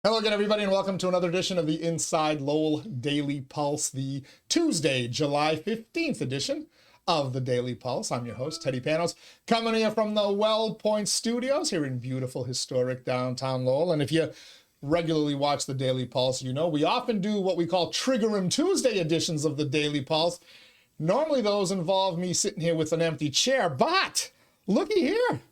Hello again, everybody, and welcome to another edition of the Inside Lowell Daily Pulse, the Tuesday, July 15th edition of the Daily Pulse. I'm your host, Teddy Panos, coming here from the Well Point Studios here in beautiful, historic downtown Lowell. And if you regularly watch the Daily Pulse, you know we often do what we call Trigger 'em Tuesday editions of the Daily Pulse. Normally, those involve me sitting here with an empty chair, but looky here.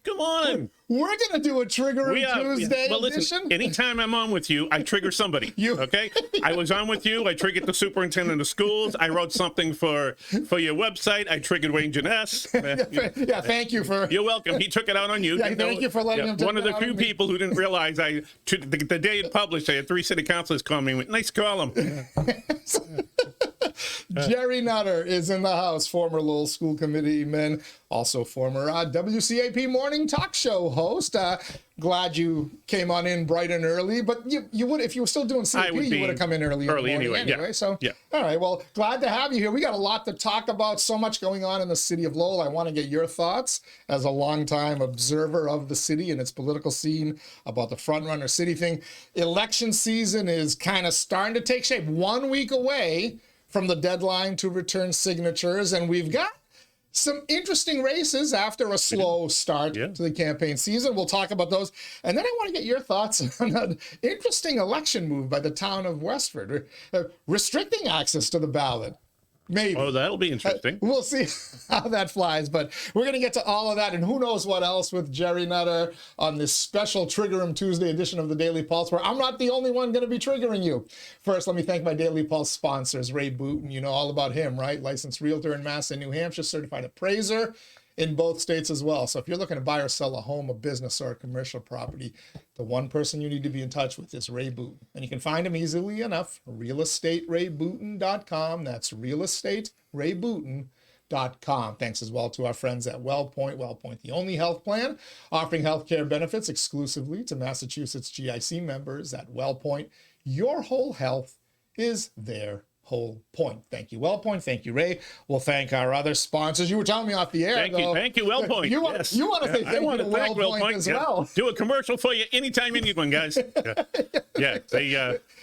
Come on. We're going to do a Trigger 'em Tuesday well, edition. listen, anytime I'm on with you, I trigger somebody. Okay? I was on with you. I triggered the superintendent of schools. I wrote something for your website. I triggered Wayne Janess. Yeah, thank you for... You're welcome. He took it out on you. Yeah, thank you for letting him take One of it the out few on me. people who didn't realize the day it published, I had 3 city councilors call me and went, nice column. Gerry Nutter is in the house, former Lowell School Committee man, also former WCAP morning talk show host. Glad you came on in bright and early, but you would, if you were still doing CAP, you would have come in early anyway. Yeah. So, yeah. All right, well, glad to have you here. We got a lot to talk about, so much going on in the city of Lowell. I want to get your thoughts as a longtime observer of the city and its political scene about the Frontrunner City thing. Election season is kind of starting to take shape. 1 week away from the deadline to return signatures, and we've got some interesting races after a slow start to the campaign season. We'll talk about those. And then I want to get your thoughts on an interesting election move by the town of Westford, restricting access to the ballot. Maybe. Oh, that'll be interesting. We'll see how that flies, but we're going to get to all of that and who knows what else with Gerry Nutter on this special Trigger 'em Tuesday edition of the Daily Pulse, where I'm not the only one going to be triggering you. First, let me thank my Daily Pulse sponsors, Ray Booten. You know all about him, right? Licensed realtor in Mass and New Hampshire, certified appraiser in both states as well. So if you're looking to buy or sell a home, a business, or a commercial property, the one person you need to be in touch with is Ray Booten. And you can find him easily enough, realestaterayBooten.com. That's realestaterayBooten.com. Thanks as well to our friends at WellPoint. WellPoint, the only health plan offering healthcare benefits exclusively to Massachusetts GIC members at WellPoint. Your whole health is their whole point. Thank you, WellPoint. Thank you, Ray. We'll thank our other sponsors. You were telling me off the air. Thank you, WellPoint. You want to say thank you to WellPoint as well. Do a commercial for you anytime you need one, guys.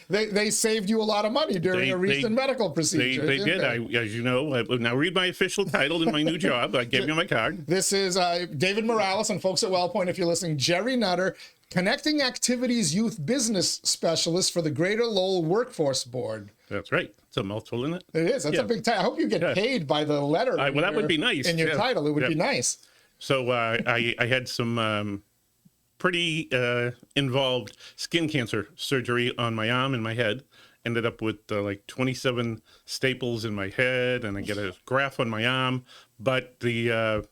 They saved you a lot of money during a recent medical procedure. They did. As you know, now read my official title in my new job. I gave you my card. This is David Morales and folks at WellPoint, if you're listening, Gerry Nutter, Connecting Activities Youth Business Specialist for the Greater Lowell Workforce Board. That's right. It's a mouthful, isn't it? It is. That's a big title. I hope you get paid by the letter. Well, that would be nice. In your title, it would be nice. So I had some pretty involved skin cancer surgery on my arm and my head. Ended up with like 27 staples in my head, and I get a graft on my arm. But the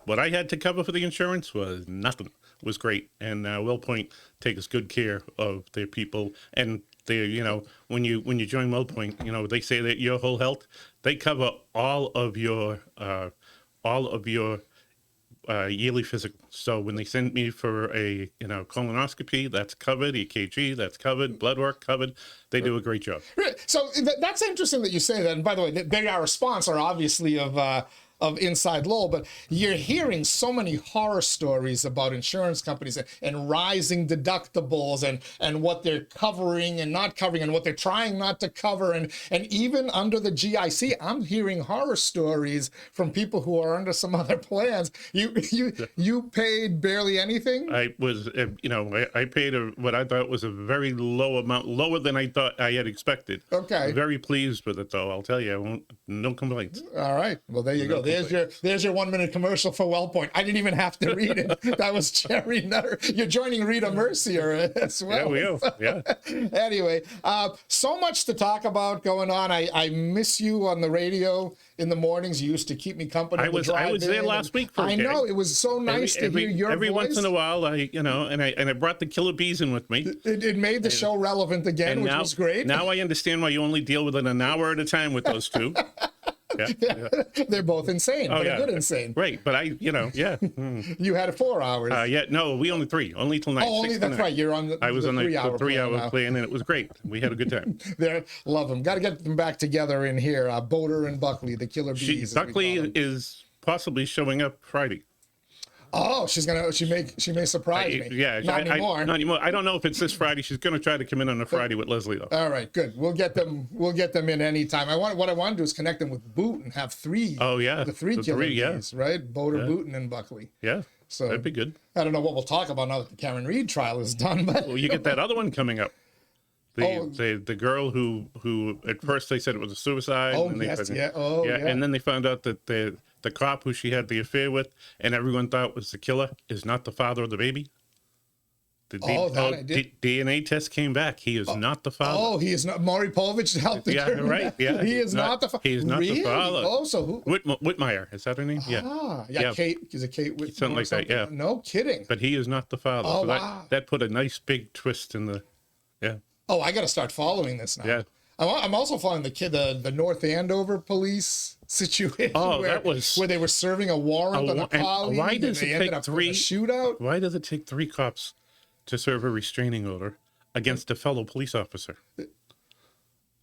what I had to cover for the insurance was nothing. It was great, and WellPoint takes good care of their people. And they, when you join WellPoint, they say that your whole health, they cover all of your yearly physical. So when they send me for a colonoscopy, that's covered. EKG, that's covered. Blood work, covered. They do a great job. So that's interesting that you say that. And by the way, they are a sponsor, obviously, of Inside Lowell, but you're hearing so many horror stories about insurance companies and rising deductibles and what they're covering and not covering and what they're trying not to cover. And even under the GIC, I'm hearing horror stories from people who are under some other plans. You paid barely anything? I was, I paid what I thought was a very low amount, lower than I thought I had expected. Okay. Very pleased with it, though. I'll tell you, no complaints. All right. Well, there you go. There's your 1 minute commercial for WellPoint. I didn't even have to read it. That was Gerry Nutter. You're joining Rita Mercier as well. Yeah, we are. Yeah. Anyway, so much to talk about going on. I miss you on the radio in the mornings. You used to keep me company. I was there last week for a day. I know, it was so nice to hear your every voice. Once in a while, I brought the 𝐃𝐚𝐢𝐿 in with me. It made the show relevant again, which was great. Now I understand why you only deal with it an hour at a time with those two. Yeah. They're both insane, but a good insane. Right, but You had 4 hours. No, we only 3, only till 9. Oh, only that's right. You're on I was on the 3-hour plan, and it was great. We had a good time. Love them. Got to get them back together in here. Boater and Buckley, the killer bees. Buckley is possibly showing up Friday. Oh, she may surprise me. Yeah, Not anymore. Not anymore. I don't know if it's this Friday. She's going to try to come in on a Friday with Leslie, though. All right, good. We'll get them in anytime. What I want to do is connect them with Boot and have three. Oh yeah, the three killing bees, right? Boater, Booton, and Buckley. Yeah, so that'd be good. I don't know what we'll talk about now that the Karen Reed trial is done, but well, you get that other one coming up. The girl who at first they said it was a suicide. Oh and they yes, said, yeah. Oh yeah. And then they found out that the cop who she had the affair with, and everyone thought was the killer, is not the father of the baby. The DNA test came back. He is not the father. Oh, he is not. Maury Povich helped determine right. Yeah, he is not the father. He is not the father. Oh, so who? Whitmire, is that her name? Yeah. Kate. Is it Kate Whitmire? Something like that. Yeah. No kidding. But he is not the father. Oh, so wow. that put a nice big twist in the. Yeah. Oh, I got to start following this now. Yeah. I'm also following the North Andover police situation. Oh, where they were serving a warrant on a colleague. Why does it take three shootout? Why does it take 3 cops to serve a restraining order against a fellow police officer?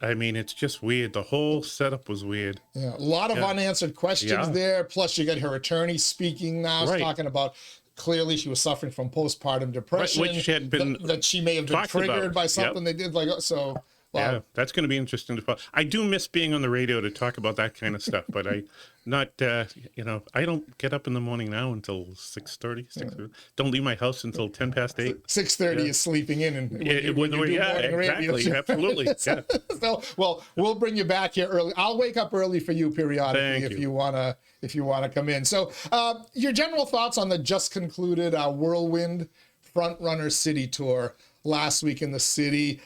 I mean, it's just weird. The whole setup was weird. Yeah, a lot of unanswered questions there. Plus, you got her attorney speaking now, talking about. Clearly, she was suffering from postpartum depression, which had been that she may have been triggered by something they did. So, yeah, that's going to be interesting to follow. I do miss being on the radio to talk about that kind of stuff, but I I don't get up in the morning now until 6:30. 6:30. Don't leave my house until 8:10. 6:30 is sleeping in, and when you do morning radio. Absolutely. Yeah. So, well, we'll bring you back here early. I'll wake up early for you periodically if you wanna come in. So, your general thoughts on the just concluded Whirlwind Frontrunner City tour last week in the city.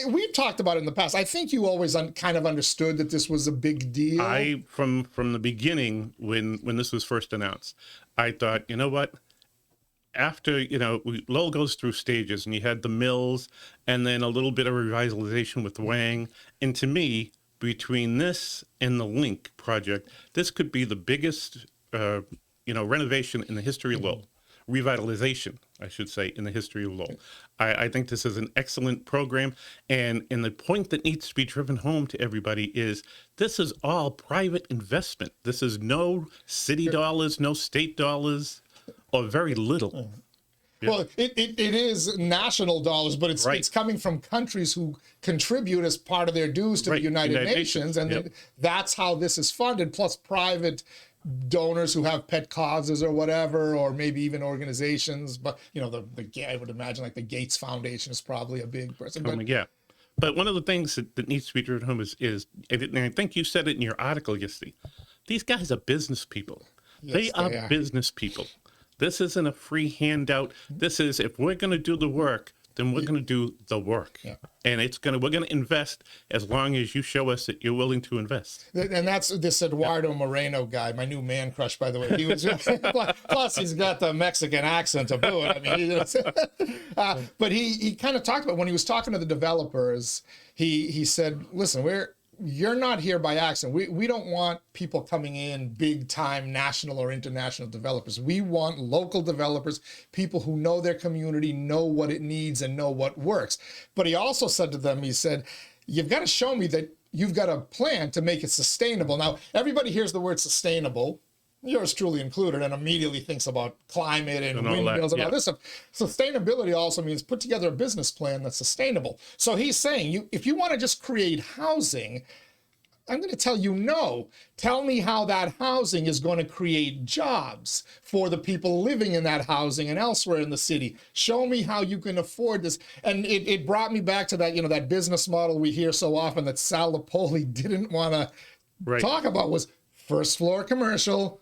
We've talked about it in the past. I think you always kind of understood that this was a big deal. From the beginning, when this was first announced, I thought, you know what? After, Lowell goes through stages, and you had the Mills, and then a little bit of revitalization with Wang. And to me, between this and the Link project, this could be the biggest, renovation in the history of Lowell. Revitalization, I should say, in the history of Lowell. I think this is an excellent program, and the point that needs to be driven home to everybody is this is all private investment. This is no city dollars, no state dollars, or very little. Yeah. Well, it is national dollars, but it's coming from countries who contribute as part of their dues to the United Nations, and that's how this is funded, plus private donors who have pet causes or whatever, or maybe even organizations. But I would imagine like the Gates Foundation is probably a big person. But one of the things that needs to be driven home is, and I think you said it in your article yesterday, these guys are business people. Yes, they are business people. This isn't a free handout. This is, if we're going to do the work, then we're going to do the work. Yeah. And we're going to invest as long as you show us that you're willing to invest. And that's this Eduardo Moreno guy, my new man crush, by the way. He was, plus he's got the Mexican accent to boot. I mean, but he kind of talked about, when he was talking to the developers, he said, listen, you're not here by accident. We don't want people coming in big time national or international developers. We want local developers, people who know their community, know what it needs, and know what works. But he also said to them, he said, you've got to show me that you've got a plan to make it sustainable. Now, everybody hears the word sustainable, yours truly included, and immediately thinks about climate and windmills and all this stuff. Sustainability also means put together a business plan that's sustainable. So he's saying, if you want to just create housing, I'm going to tell you no. Tell me how that housing is going to create jobs for the people living in that housing and elsewhere in the city. Show me how you can afford this. And it brought me back to that, that business model we hear so often that Sal Napoli didn't want to talk about, was first floor commercial,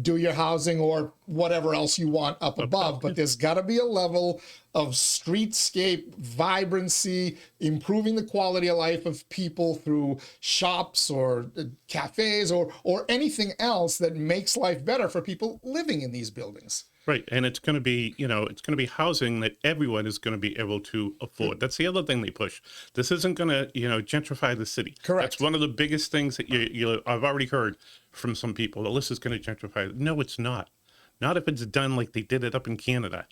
do your housing or whatever else you want up above, but there's got to be a level of streetscape vibrancy, improving the quality of life of people through shops or cafes or anything else that makes life better for people living in these buildings. Right, and it's going to be, it's going to be housing that everyone is going to be able to afford. That's the other thing they push. This isn't going to, gentrify the city. Correct. That's one of the biggest things that I've already heard from some people. Well, this is going to gentrify. No, it's not. Not if it's done like they did it up in Canada,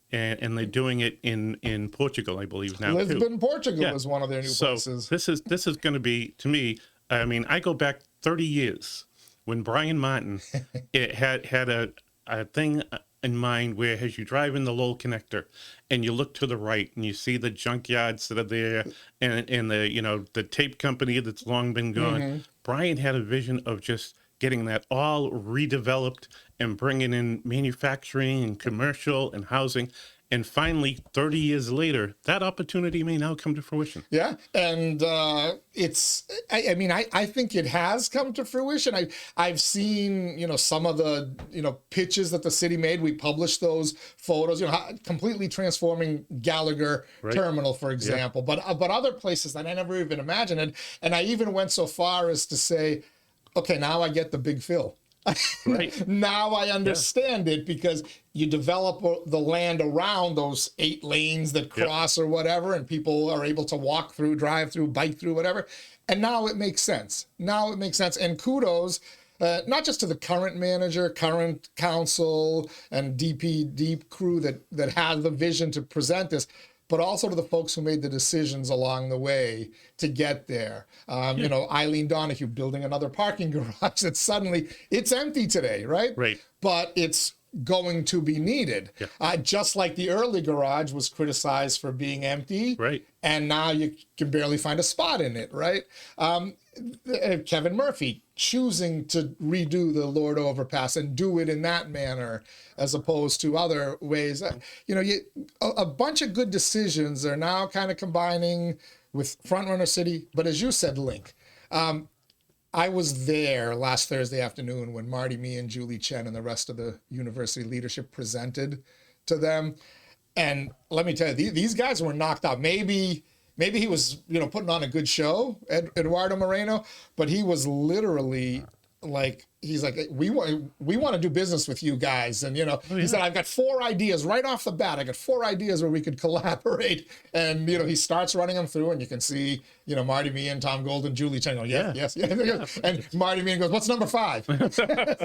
and they're doing it in Portugal, I believe now. Lisbon, Portugal is one of their new places. This is going to be, to me. I mean, I go back 30 years when Brian Martin had a thing in mind where as you drive in the Lowell connector and you look to the right and you see the junkyards that are there and the, you know, the tape company that's long been gone. Brian had a vision of just getting that all redeveloped and bringing in manufacturing and commercial and housing. And finally, 30 years later, that opportunity may now come to fruition. Yeah, and I mean, I think it has come to fruition. I've seen, you know, some of the, you know, pitches that the city made. We published those photos, you know, completely transforming Gallagher Terminal, for example. But other places that I never even imagined. And I even went so far as to say, okay, now I get the big fill. Now I understand it, because you develop the land around those 8 lanes that cross or whatever, and people are able to walk through, drive through, bike through, whatever. And now it makes sense. Now it makes sense. And kudos, not just to the current manager, current council, and DPD crew that has the vision to present this, but also to the folks who made the decisions along the way to get there. You know, Eileen Donahue building another parking garage that suddenly, it's empty today, right? But it's going to be needed. Just like the early garage was criticized for being empty, and now you can barely find a spot in it, right? Kevin Murphy choosing to redo the Lord Overpass and do it in that manner as opposed to other ways. You know, a bunch of good decisions are now kind of combining with Frontrunner City. But as you said, Link, I was there last Thursday afternoon when Marty, me, and Julie Chen and the rest of the university leadership presented to them. And let me tell you, these guys were knocked out. Maybe he was, you know, putting on a good show, Eduardo Moreno, but he was literally like, he's like, we want to do business with you guys. And, you know, he said, I've got 4 ideas right off the bat. I got 4 ideas where we could collaborate. And, you know, he starts running them through, and you can see, you know, Marty Meehan, Tom Golden, Julie Chen going, yes. And Marty Meehan goes, what's number 5?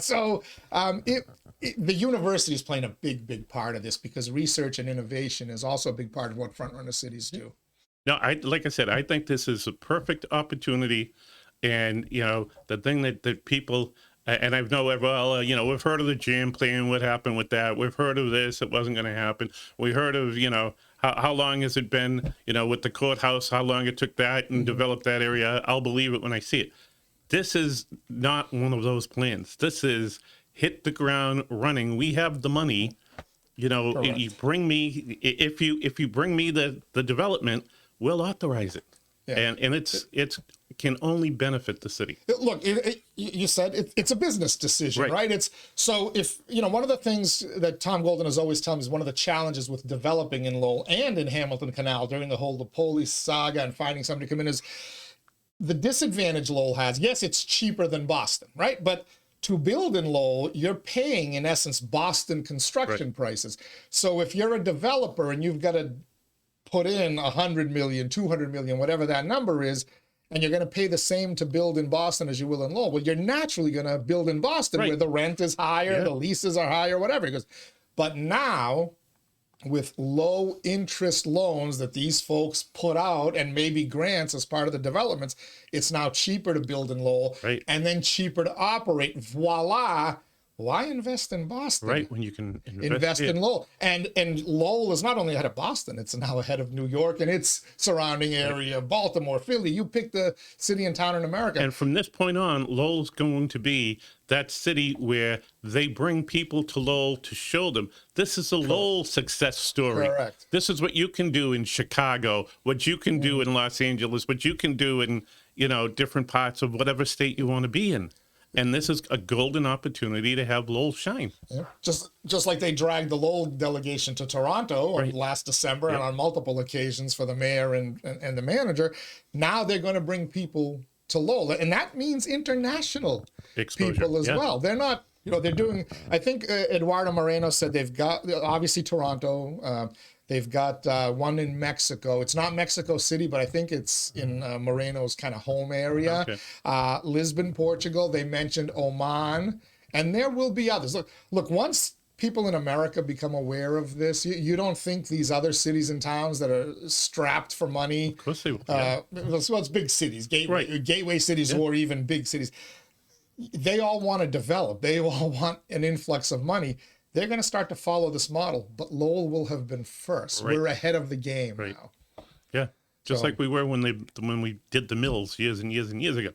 So the university is playing a big part of this, because research and innovation is also a big part of what Frontrunner cities do. No, like I said, I think this is a perfect opportunity. And, you know, the thing that people, and I've know, well, you know, we've heard of the jam plan, what happened with that. We've heard of this, it wasn't going to happen. We heard of, you know, how long has it been, you know, with the courthouse, how long it took that and develop that area. I'll believe it when I see it. This is not one of those plans. This is hit the ground running. We have the money, you know, you bring me, if you bring me the development, we'll authorize it. And it's can only benefit the city. Look, you said it's a business decision, right? It's so, if, you know, one of the things that Tom Golden has always told me is one of the challenges with developing in Lowell and in Hamilton Canal during the whole police saga and finding somebody to come in is the disadvantage Lowell has. Yes, it's cheaper than Boston, right? But to build in Lowell, you're paying, in essence, Boston construction prices. So if you're a developer and you've got to put in 100 million, 200 million, whatever that number is, and you're going to pay the same to build in Boston as you will in Lowell, well, you're naturally going to build in Boston where the rent is higher, the leases are higher, whatever. He goes, but now, with low interest loans that these folks put out and maybe grants as part of the developments, it's now cheaper to build in Lowell and then cheaper to operate. Voila. Why invest in Boston? When you can invest in Lowell. And Lowell is not only ahead of Boston, it's now ahead of New York and its surrounding area, Baltimore, Philly. You pick the city and town in America. And from this point on, Lowell's going to be that city where they bring people to Lowell to show them this is a Lowell success story. This is what you can do in Chicago, what you can do in Los Angeles, what you can do in, you know, different parts of whatever state you want to be in. And this is a golden opportunity to have Lowell shine. Just like they dragged the Lowell delegation to Toronto last December and on multiple occasions for the mayor and the manager. Now they're going to bring people to Lowell. And that means international people as well. They're not, you know, they're doing, I think Eduardo Moreno said they've got, obviously Toronto, they've got one in Mexico. It's not Mexico City, but I think it's in Moreno's kind of home area. Lisbon, Portugal. They mentioned Oman. And there will be others. Look, once people in America become aware of this, you don't think these other cities and towns that are strapped for money. Of course they will. Well, it's big cities, gateway cities, or even big cities. they all want to develop. They all want an influx of money. They're going to start to follow this model, but Lowell will have been first. Right. We're ahead of the game Right. now. Yeah, just So- like we were when we did the mills years and years and years ago,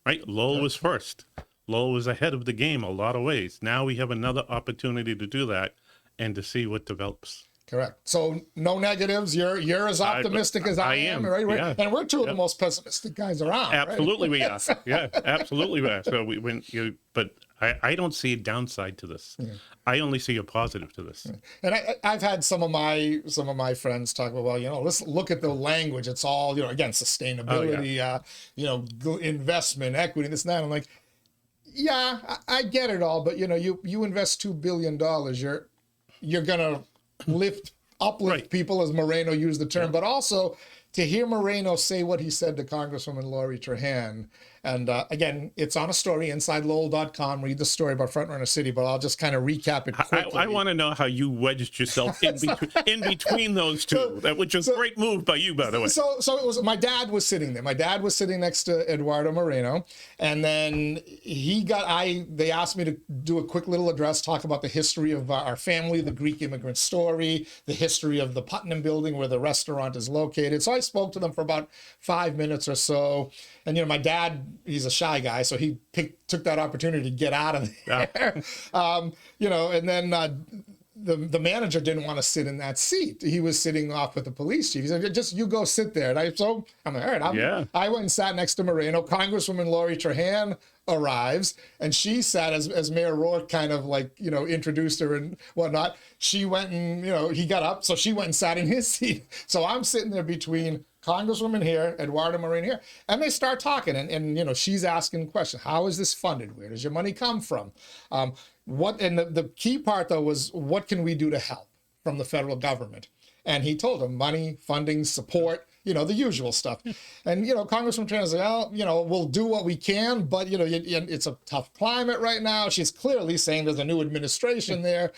right? Lowell was first. Lowell was ahead of the game a lot of ways. Now we have another opportunity to do that and to see what develops. Correct. So no negatives. You're as optimistic as I am, right? Yeah. And we're two of the most pessimistic guys around. Absolutely, right? we are. Yeah, absolutely, we are. So but I don't see a downside to this. Yeah. I only see a positive to this. And I've had some of my friends talk about, well, let's look at the language. It's all, again, sustainability, investment, equity, this and that. I'm like, yeah, I get it all, but you invest $2 billion, you're gonna uplift Right. people, as Moreno used the term, but also to hear Moreno say what he said to Congresswoman Lori Trahan. And again, it's on a story, InsideLowell.com. Read the story about Frontrunner City, but I'll just kind of recap it quickly. I want to know how you wedged yourself in between those two, which is a great move by you, by the way. So it was, my dad was sitting there. My dad was sitting next to Eduardo Moreno, and then they asked me to do a quick little address, talk about the history of our family, the Greek immigrant story, the history of the Putnam building where the restaurant is located. So I spoke to them for about 5 minutes or so. And, my dad, he's a shy guy, so he took that opportunity to get out of there. And then the manager didn't want to sit in that seat. He was sitting off with the police chief. He said, just you go sit there. And I'm like, all right. I went and sat next to Moreno. Congresswoman Lori Trahan arrives, and she sat as Mayor Rourke kind of introduced her and whatnot. She went and, he got up, so she went and sat in his seat. So I'm sitting there between Congresswoman here, Eduardo Moreno here, and they start talking, and she's asking questions. How is this funded? Where does your money come from? And the key part though was, what can we do to help from the federal government? And he told them money, funding, support, the usual stuff. And, Congresswoman Tran was like, well, we'll do what we can, but, it's a tough climate right now. She's clearly saying there's a new administration there.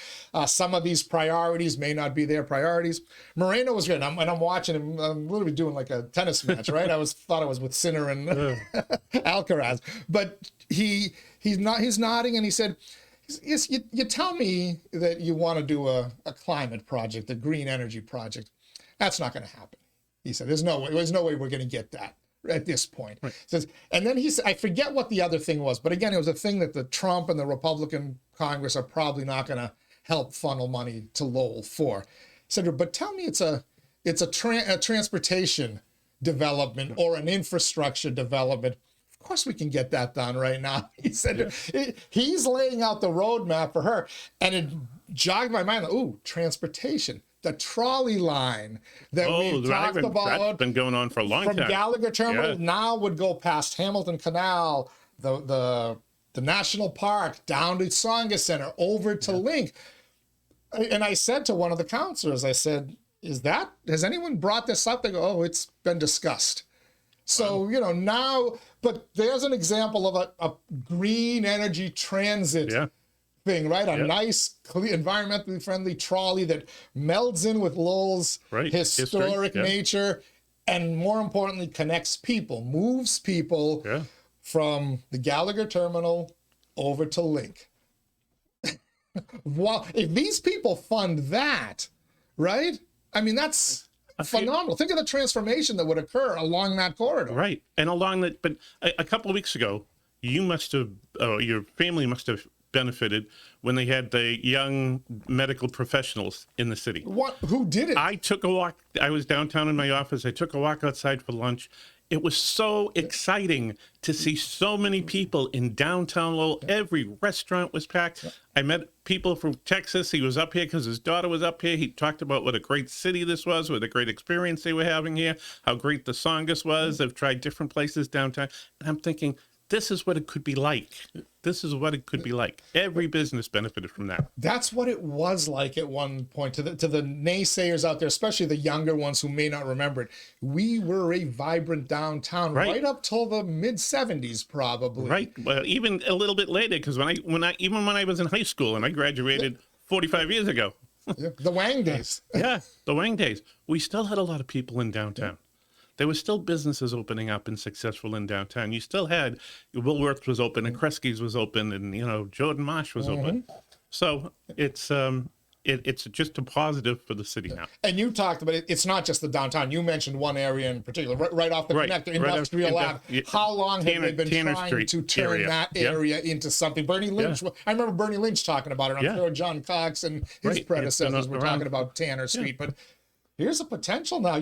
Some of these priorities may not be their priorities. Moreno was good. And I'm watching him. I'm literally doing like a tennis match, right? Thought I was with Sinner and Alcaraz. But he's nodding, and he said, yes, you tell me that you want to do a climate project, a green energy project. That's not going to happen. He said, there's no way we're going to get that at this point. Right. Says, and then he said, I forget what the other thing was, but again, it was a thing that the Trump and the Republican Congress are probably not going to help funnel money to Lowell for. He said, but tell me it's a transportation development or an infrastructure development. Of course we can get that done right now. He said, he's laying out the roadmap for her. And it jogged my mind, transportation. The trolley line that we talked about. That's been going on for a long time. From Gallagher Terminal now would go past Hamilton Canal, the National Park, down to Tsonga Center, over to Link. And I said to one of the counselors, I said, has anyone brought this up? They go, it's been discussed. So, now, but there's an example of a green energy transit thing, right? A nice, environmentally friendly trolley that melds in with Lowell's historic nature, and more importantly, connects people, moves people from the Gallagher Terminal over to Link. Well, if these people fund that, right? I mean, that's phenomenal. Think of the transformation that would occur along that corridor. Right. And along that, but a couple of weeks ago, your family must have benefited when they had the young medical professionals in the city. What? Who did it? I took a walk. I was downtown in my office. I took a walk outside for lunch. It was so exciting to see so many people in downtown Lowell. Every restaurant was packed. I met people from Texas. He was up here because his daughter was up here. He talked about what a great city this was, what a great experience they were having here, how great the Tsongas was. They've tried different places downtown. And I'm thinking, this is what it could be like. This is what it could be like. Every business benefited from that. That's what it was like at one point. To the naysayers out there, especially the younger ones who may not remember it, we were a vibrant downtown right up till the mid '70s, probably. Right. Well, even a little bit later, because when I was in high school and I graduated 45 years ago. The Wang days. The Wang days. We still had a lot of people in downtown. there was still businesses opening up and successful in downtown. You still had Woolworths was open and Kresge's was open, and Jordan Marsh was open. So it's just a positive for the city now. And you talked about it. It's not just the downtown. You mentioned one area in particular, right off the connector, Industrial Lab. How long have they been Tanner trying Street to turn area. that area into something? Bernie Lynch, I remember Bernie Lynch talking about it. I'm sure John Cox and his predecessors were talking about Tanner Street. But here's a potential now,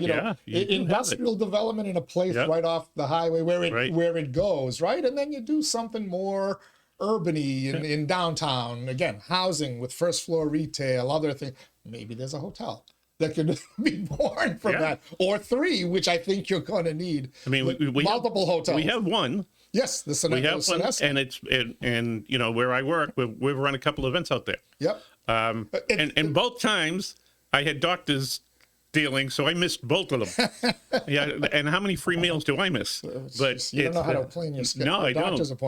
industrial development in a place right off the highway where it goes, right? And then you do something more urban-y in downtown. Again, housing with first floor retail, other things. Maybe there's a hotel that could be born from that, or 3, which I think you're going to need. I mean, we multiple hotels. We have one. Yes, the we have one, and it's and where I work, we've run a couple events out there. Yep. And both times I had doctors dealing, so I missed both of them. And how many free meals do I miss? But you don't know how to plan your schedule. No, I don't.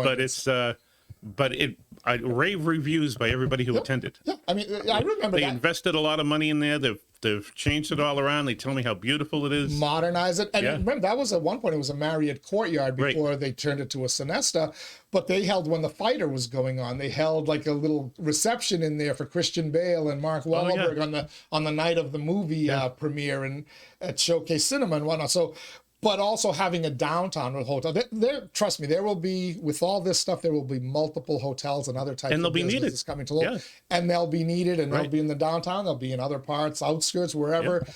But it's I rave reviews by everybody who attended. Yeah, I mean, I remember they invested a lot of money in there. They've changed it all around. They tell me how beautiful it is. Modernize it. And remember, that was at one point, it was a Marriott Courtyard before they turned it to a Sonesta. But they held, when the Fighter was going on, they held like a little reception in there for Christian Bale and Mark Wahlberg on the night of the movie premiere and at Showcase Cinema and whatnot. So, but also having a downtown with hotel. Trust me, there will be, with all this stuff, there will be multiple hotels and other types of businesses coming to Lowell. And they'll be needed, and they'll be in the downtown, they'll be in other parts, outskirts, wherever.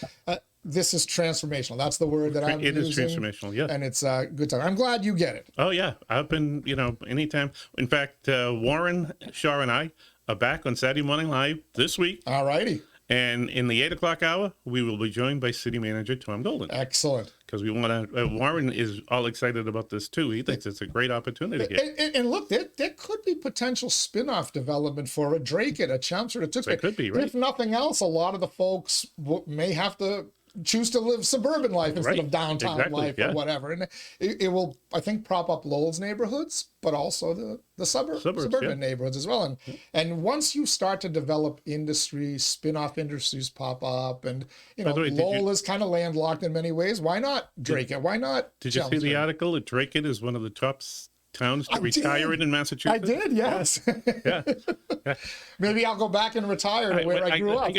This is transformational. That's the word that I'm using. It is transformational, And it's a good time. I'm glad you get it. Oh, yeah. I've been, anytime. In fact, Warren, Shaw, and I are back on Saturday Morning Live this week. All righty. And in the 8 o'clock hour, we will be joined by City Manager Tom Golden. Excellent. Because we want to, Warren is all excited about this too. He thinks it's a great opportunity here. And look, there could be potential spin-off development for a Drake-it, a Chelmsford, a Tewksbury. It could be, right? If nothing else, a lot of the folks may have to choose to live suburban life instead of downtown life or whatever. And it will, I think, prop up Lowell's neighborhoods, but also the suburban neighborhoods as well. And once you start to develop industries, spin-off industries pop up, and Lowell is kind of landlocked in many ways. Why not Drake-it? Why not Did you see the article that Drake-it is one of the top towns to retire in Massachusetts? I did, yes. Maybe I'll go back and retire to where I grew up.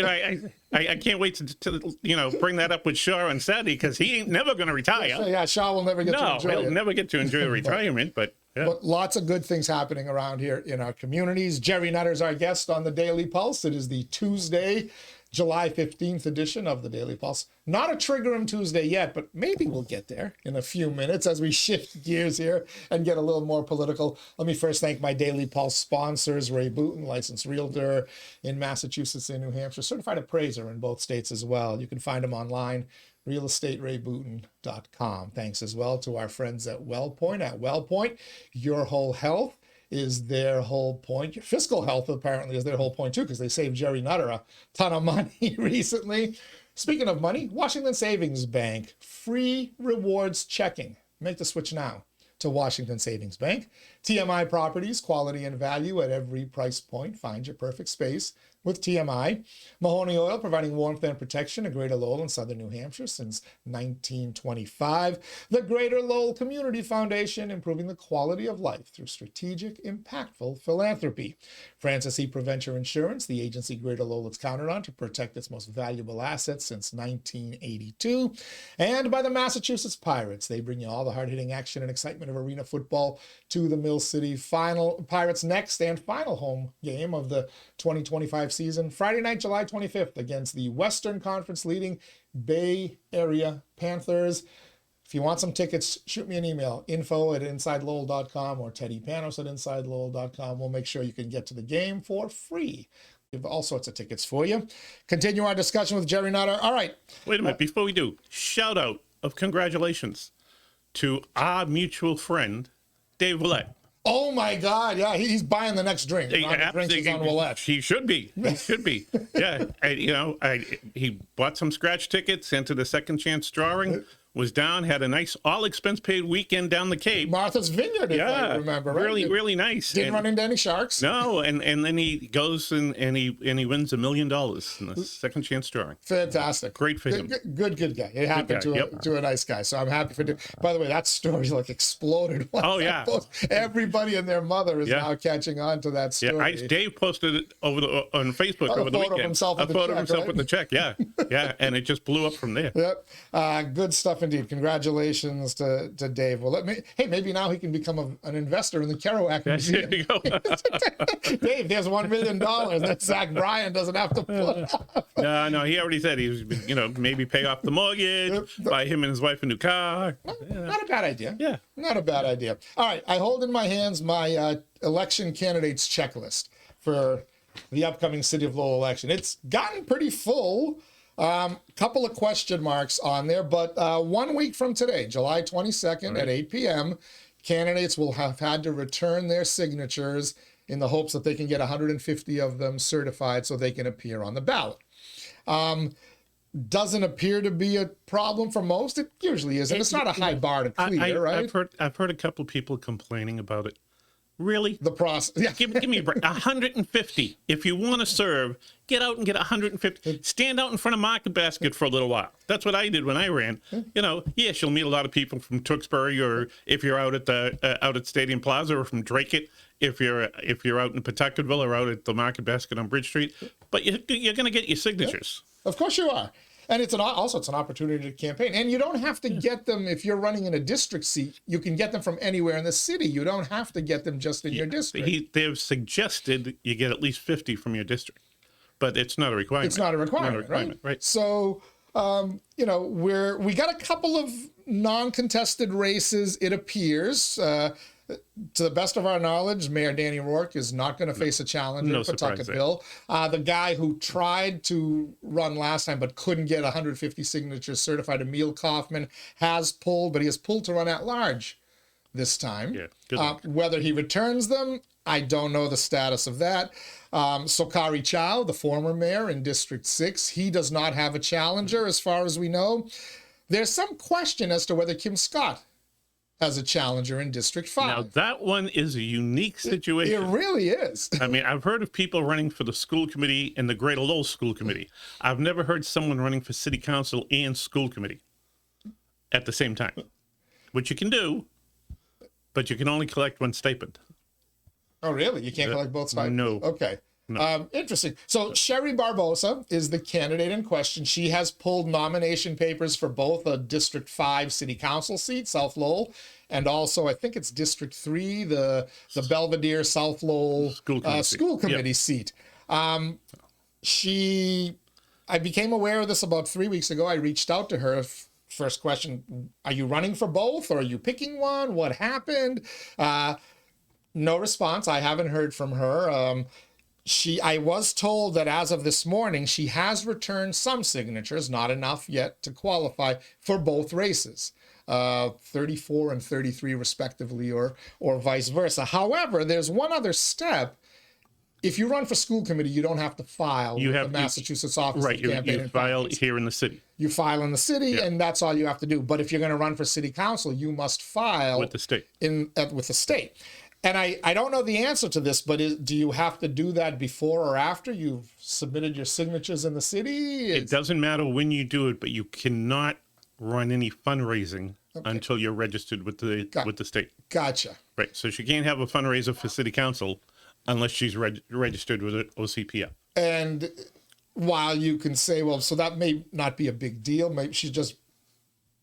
I can't wait to bring that up with Shaw on Saturday, because he ain't never going to retire. Shaw will never get to enjoy it. No, he'll never get to enjoy retirement, but lots of good things happening around here in our communities. Gerry Nutter is our guest on the Daily Pulse. It is the Tuesday, July 15th edition of the Daily Pulse. Not a Trigger 'em Tuesday yet, but maybe we'll get there in a few minutes as we shift gears here and get a little more political. Let me first thank my Daily Pulse sponsors, Ray Booten, licensed realtor in Massachusetts and New Hampshire, certified appraiser in both states as well. You can find them online, realestaterayBooten.com. Thanks as well to our friends at WellPoint. At WellPoint, your whole health is their whole point. Your fiscal health apparently is their whole point too, because they saved Gerry Nutter a ton of money recently. Speaking of money, Washington Savings Bank, free rewards checking. Make the switch now to Washington Savings Bank. TMI Properties, quality and value at every price point. Find your perfect space with TMI. Mahoney Oil, providing warmth and protection to Greater Lowell and Southern New Hampshire since 1925. The Greater Lowell Community Foundation, improving the quality of life through strategic, impactful philanthropy. Francis E. Preventure Insurance, the agency Greater Lowell has counted on to protect its most valuable assets since 1982. And by the Massachusetts Pirates, they bring you all the hard-hitting action and excitement of arena football to the Mill City Pirates' next and final home game of the 2025 season, Friday night, July 25th, against the Western Conference leading Bay Area Panthers. If you want some tickets, shoot me an email, info@InsideLowell.com or TeddyPanos@InsideLowell.com. We'll make sure you can get to the game for free. We have all sorts of tickets for you. Continue our discussion with Gerry Nutter. All right. Wait a minute. Before we do, shout out of congratulations to our mutual friend, Dave Willett. Oh my God! Yeah, he's buying the next drink. He should be. He should be. Yeah, he bought some scratch tickets into the second chance drawing. was down, had a nice all expense paid weekend down the Cape. Martha's Vineyard, if I remember, right? Really nice. Didn't run into any sharks. No, and then he goes and he wins $1 million in the second chance drawing. Fantastic. Great for him. Good guy. It happened to a nice guy. So I'm happy for him. By the way, that story like exploded. Everybody and their mother is now catching on to that story. Yeah, Dave posted it on Facebook over the weekend. A photo of himself with the check. Yeah, and it just blew up from there. Yep. Good stuff indeed. Congratulations to Dave. Well, maybe now he can become an investor in the Kerouac Museum. There you go. Dave, there's $1 million that Zach Bryan doesn't have to put up. No, he already said he was, maybe pay off the mortgage, buy him and his wife a new car. Not a bad idea. Yeah. Not a bad idea. All right. I hold in my hands my election candidates checklist for the upcoming City of Lowell election. It's gotten pretty full. Couple of question marks on there, but 1 week from today, July 22nd at 8 p.m., candidates will have had to return their signatures in the hopes that they can get 150 of them certified so they can appear on the ballot. Doesn't appear to be a problem for most. It usually isn't. It's not a high bar to clear, right? I've heard a couple of people complaining about it. Really? The process. Yeah. Give me a break. 150. If you want to serve, get out and get 150. Stand out in front of Market Basket for a little while. That's what I did when I ran. Yes, you'll meet a lot of people from Tewksbury, or if you're out at Stadium Plaza, or from Dracut, if you're out in Pawtucketville or out at the Market Basket on Bridge Street. But you're going to get your signatures. Of course you are. And it's an opportunity to campaign. And you don't have to get them if you're running in a district seat. You can get them from anywhere in the city. You don't have to get them just in your district. They've suggested you get at least 50 from your district, but it's not a requirement. It's not a requirement, right? So, we got a couple of non-contested races, it appears. To the best of our knowledge, Mayor Danny Rourke is not going to face a challenger in Pawtucketville. The guy who tried to run last time but couldn't get 150 signatures certified, Emil Kaufman, has pulled, but he has pulled to run at large this time. Yeah, good luck. Whether he returns them, I don't know the status of that. Sokari Chow, the former mayor in District 6, he does not have a challenger as far as we know. There's some question as to whether Kim Scott as a challenger in District 5. Now, that one is a unique situation. It really is. I mean, I've heard of people running for the school committee and the Greater Lowell School Committee. I've never heard someone running for city council and school committee at the same time, which you can do, but you can only collect one stipend. Oh, really? You can't collect both stipends? No. Okay. No. Interesting. So Sherry Barbosa is the candidate in question. She has pulled nomination papers for both a District 5 City Council seat, South Lowell, and also I think it's District 3, the Belvedere South Lowell School Committee seat. I became aware of this about 3 weeks ago. I reached out to her. First question, are you running for both, or are you picking one? What happened? No response. I haven't heard from her. I was told that as of this morning, she has returned some signatures, not enough yet to qualify for both races, 34 and 33 respectively, or vice versa. However, there's one other step. If you run for school committee, you don't have to file with the Massachusetts Office of Campaign and file Finance. here in the city. You file in the city, and that's all you have to do. But if you're going to run for city council, you must file with the state. With the state. And I don't know the answer to this, but do you have to do that before or after you've submitted your signatures in the city? It doesn't matter when you do it, but you cannot run any fundraising until you're registered with the state. Gotcha. Right. So she can't have a fundraiser for city council unless she's registered with an OCPF. And while you can say, well, so that may not be a big deal. Maybe she's just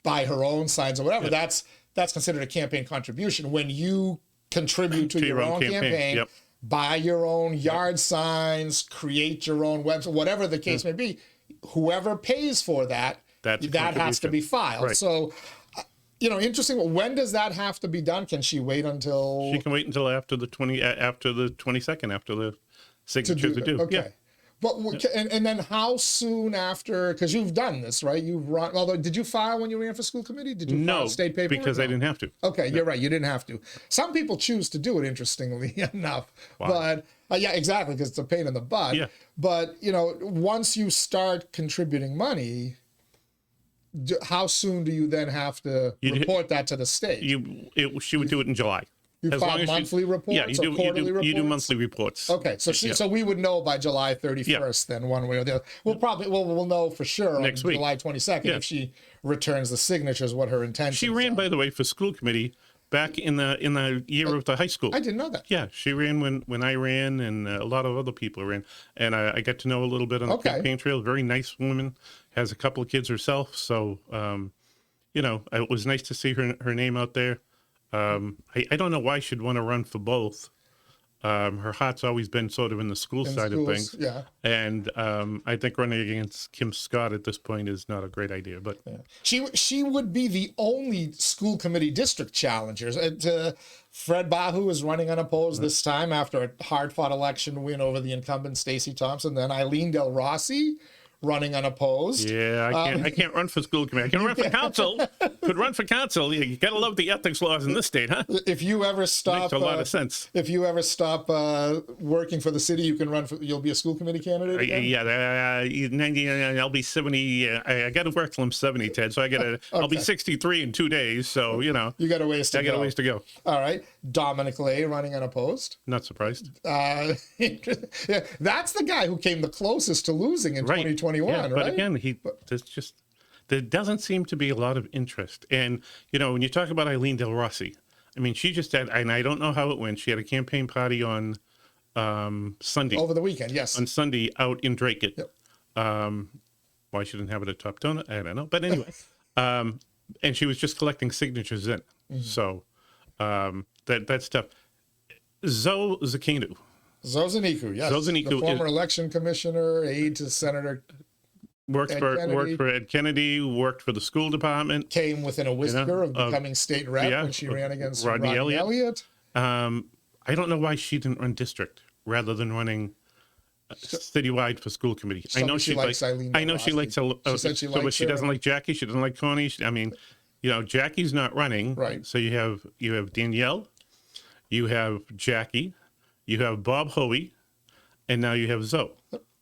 buy her own signs or whatever. Yeah. That's considered a campaign contribution. When you contribute to your own campaign, buy your own yard signs, create your own website, whatever the case may be, whoever pays for that has to be filed. Right. So, interesting. When does that have to be done? Can she wait until? She can wait until after the 22nd, after the signatures are due. Okay. Yeah. But and then how soon after? Because you've done this, right? You've run. Although, did you file when you ran for school committee? Did you file state paperwork? Because I didn't have to. Okay, you're right. You didn't have to. Some people choose to do it. Interestingly enough, wow. But yeah, exactly, because it's a pain in the butt. Yeah. But once you start contributing money, how soon do you then have to report that to the state? She would do it in July. You file monthly reports or quarterly reports? You do monthly reports. Okay, so so we would know by July 31st then, one way or the other. We'll know for sure next on week. July 22nd if she returns the signatures, what her intentions She ran, by the way, for school committee back in the year of the high school. I didn't know that. Yeah, she ran when I ran, and a lot of other people ran. And I got to know a little bit on the campaign trail. Very nice woman, has a couple of kids herself. So, it was nice to see her name out there. I don't know why she'd want to run for both. Her heart's always been sort of in the school side of things. Yeah. And I think running against Kim Scott at this point is not a great idea. But she would be the only school committee district challenger. Fred Bahu is running unopposed this time after a hard-fought election win over the incumbent Stacey Thompson. Then Eileen Del Rossi running unopposed. Yeah, I can't run for school committee. I can run for council. Could run for council. You got to love the ethics laws in this state, huh? If you ever stop, makes a lot of sense. If you ever stop working for the city, you can run for. You'll be a school committee candidate again? Yeah, I'll be 70. I got to work till I'm 70, Ted. So I'll be 63 in 2 days. So you got a ways to go. I got a ways to go. All right, Dominic Lay running unopposed. Not surprised. Yeah, that's the guy who came the closest to losing in 2021. Yeah, but right? again, there doesn't seem to be a lot of interest. And, when you talk about Eileen Del Rossi, I mean, she just had, and I don't know how it went, she had a campaign party on Sunday. Over the weekend, yes. On Sunday out in Dracut. Yep. Why she didn't have it at Top Donut, I don't know. But anyway, and she was just collecting signatures then. Mm-hmm. So that's tough. 𝐍𝐮𝐭𝐫𝐲 𝐍𝐮𝐭𝐫, yes. 𝐍𝐮𝐭𝐫𝐲 the former election commissioner, aide to Senator worked for Ed Kennedy, worked for the school department. Came within a whisker of becoming state rep when she ran against Rodney Elliott. I don't know why she didn't run district rather than running citywide for school committee. I know she likes Eileen. I know she likes. She said she likes her. She doesn't like Jackie. She doesn't like Connie. I mean, Jackie's not running. Right. So you have Danielle, you have Jackie, you have Bob Hoey, and now you have 𝐍𝐿.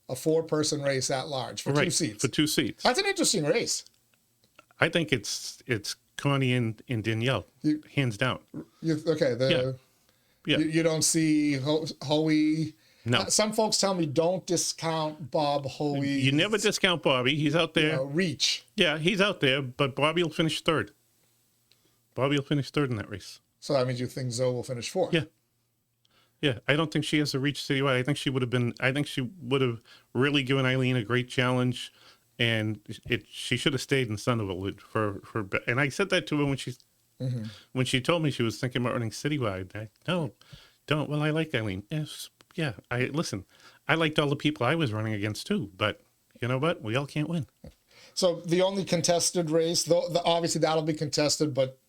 A 4-person race at large for 2 seats. For 2 seats. That's an interesting race. I think it's Connie and Danielle, hands down. You don't see Hoey. No. Some folks tell me don't discount Bob Hoey. You never discount Bobby. He's out there. Reach. Yeah, he's out there, but Bobby will finish third. Bobby will finish third in that race. So that means you think 𝐍𝐿 will finish fourth? Yeah. Yeah, I don't think she has a reach citywide. I think she would have really given Eileen a great challenge, and she should have stayed in Sunderville for. And I said that to her when she told me she was thinking about running citywide. Don't. Well, I like Eileen. Yes, yeah. I liked all the people I was running against too, but you know what? We all can't win. So the only contested race, though, obviously that'll be contested, but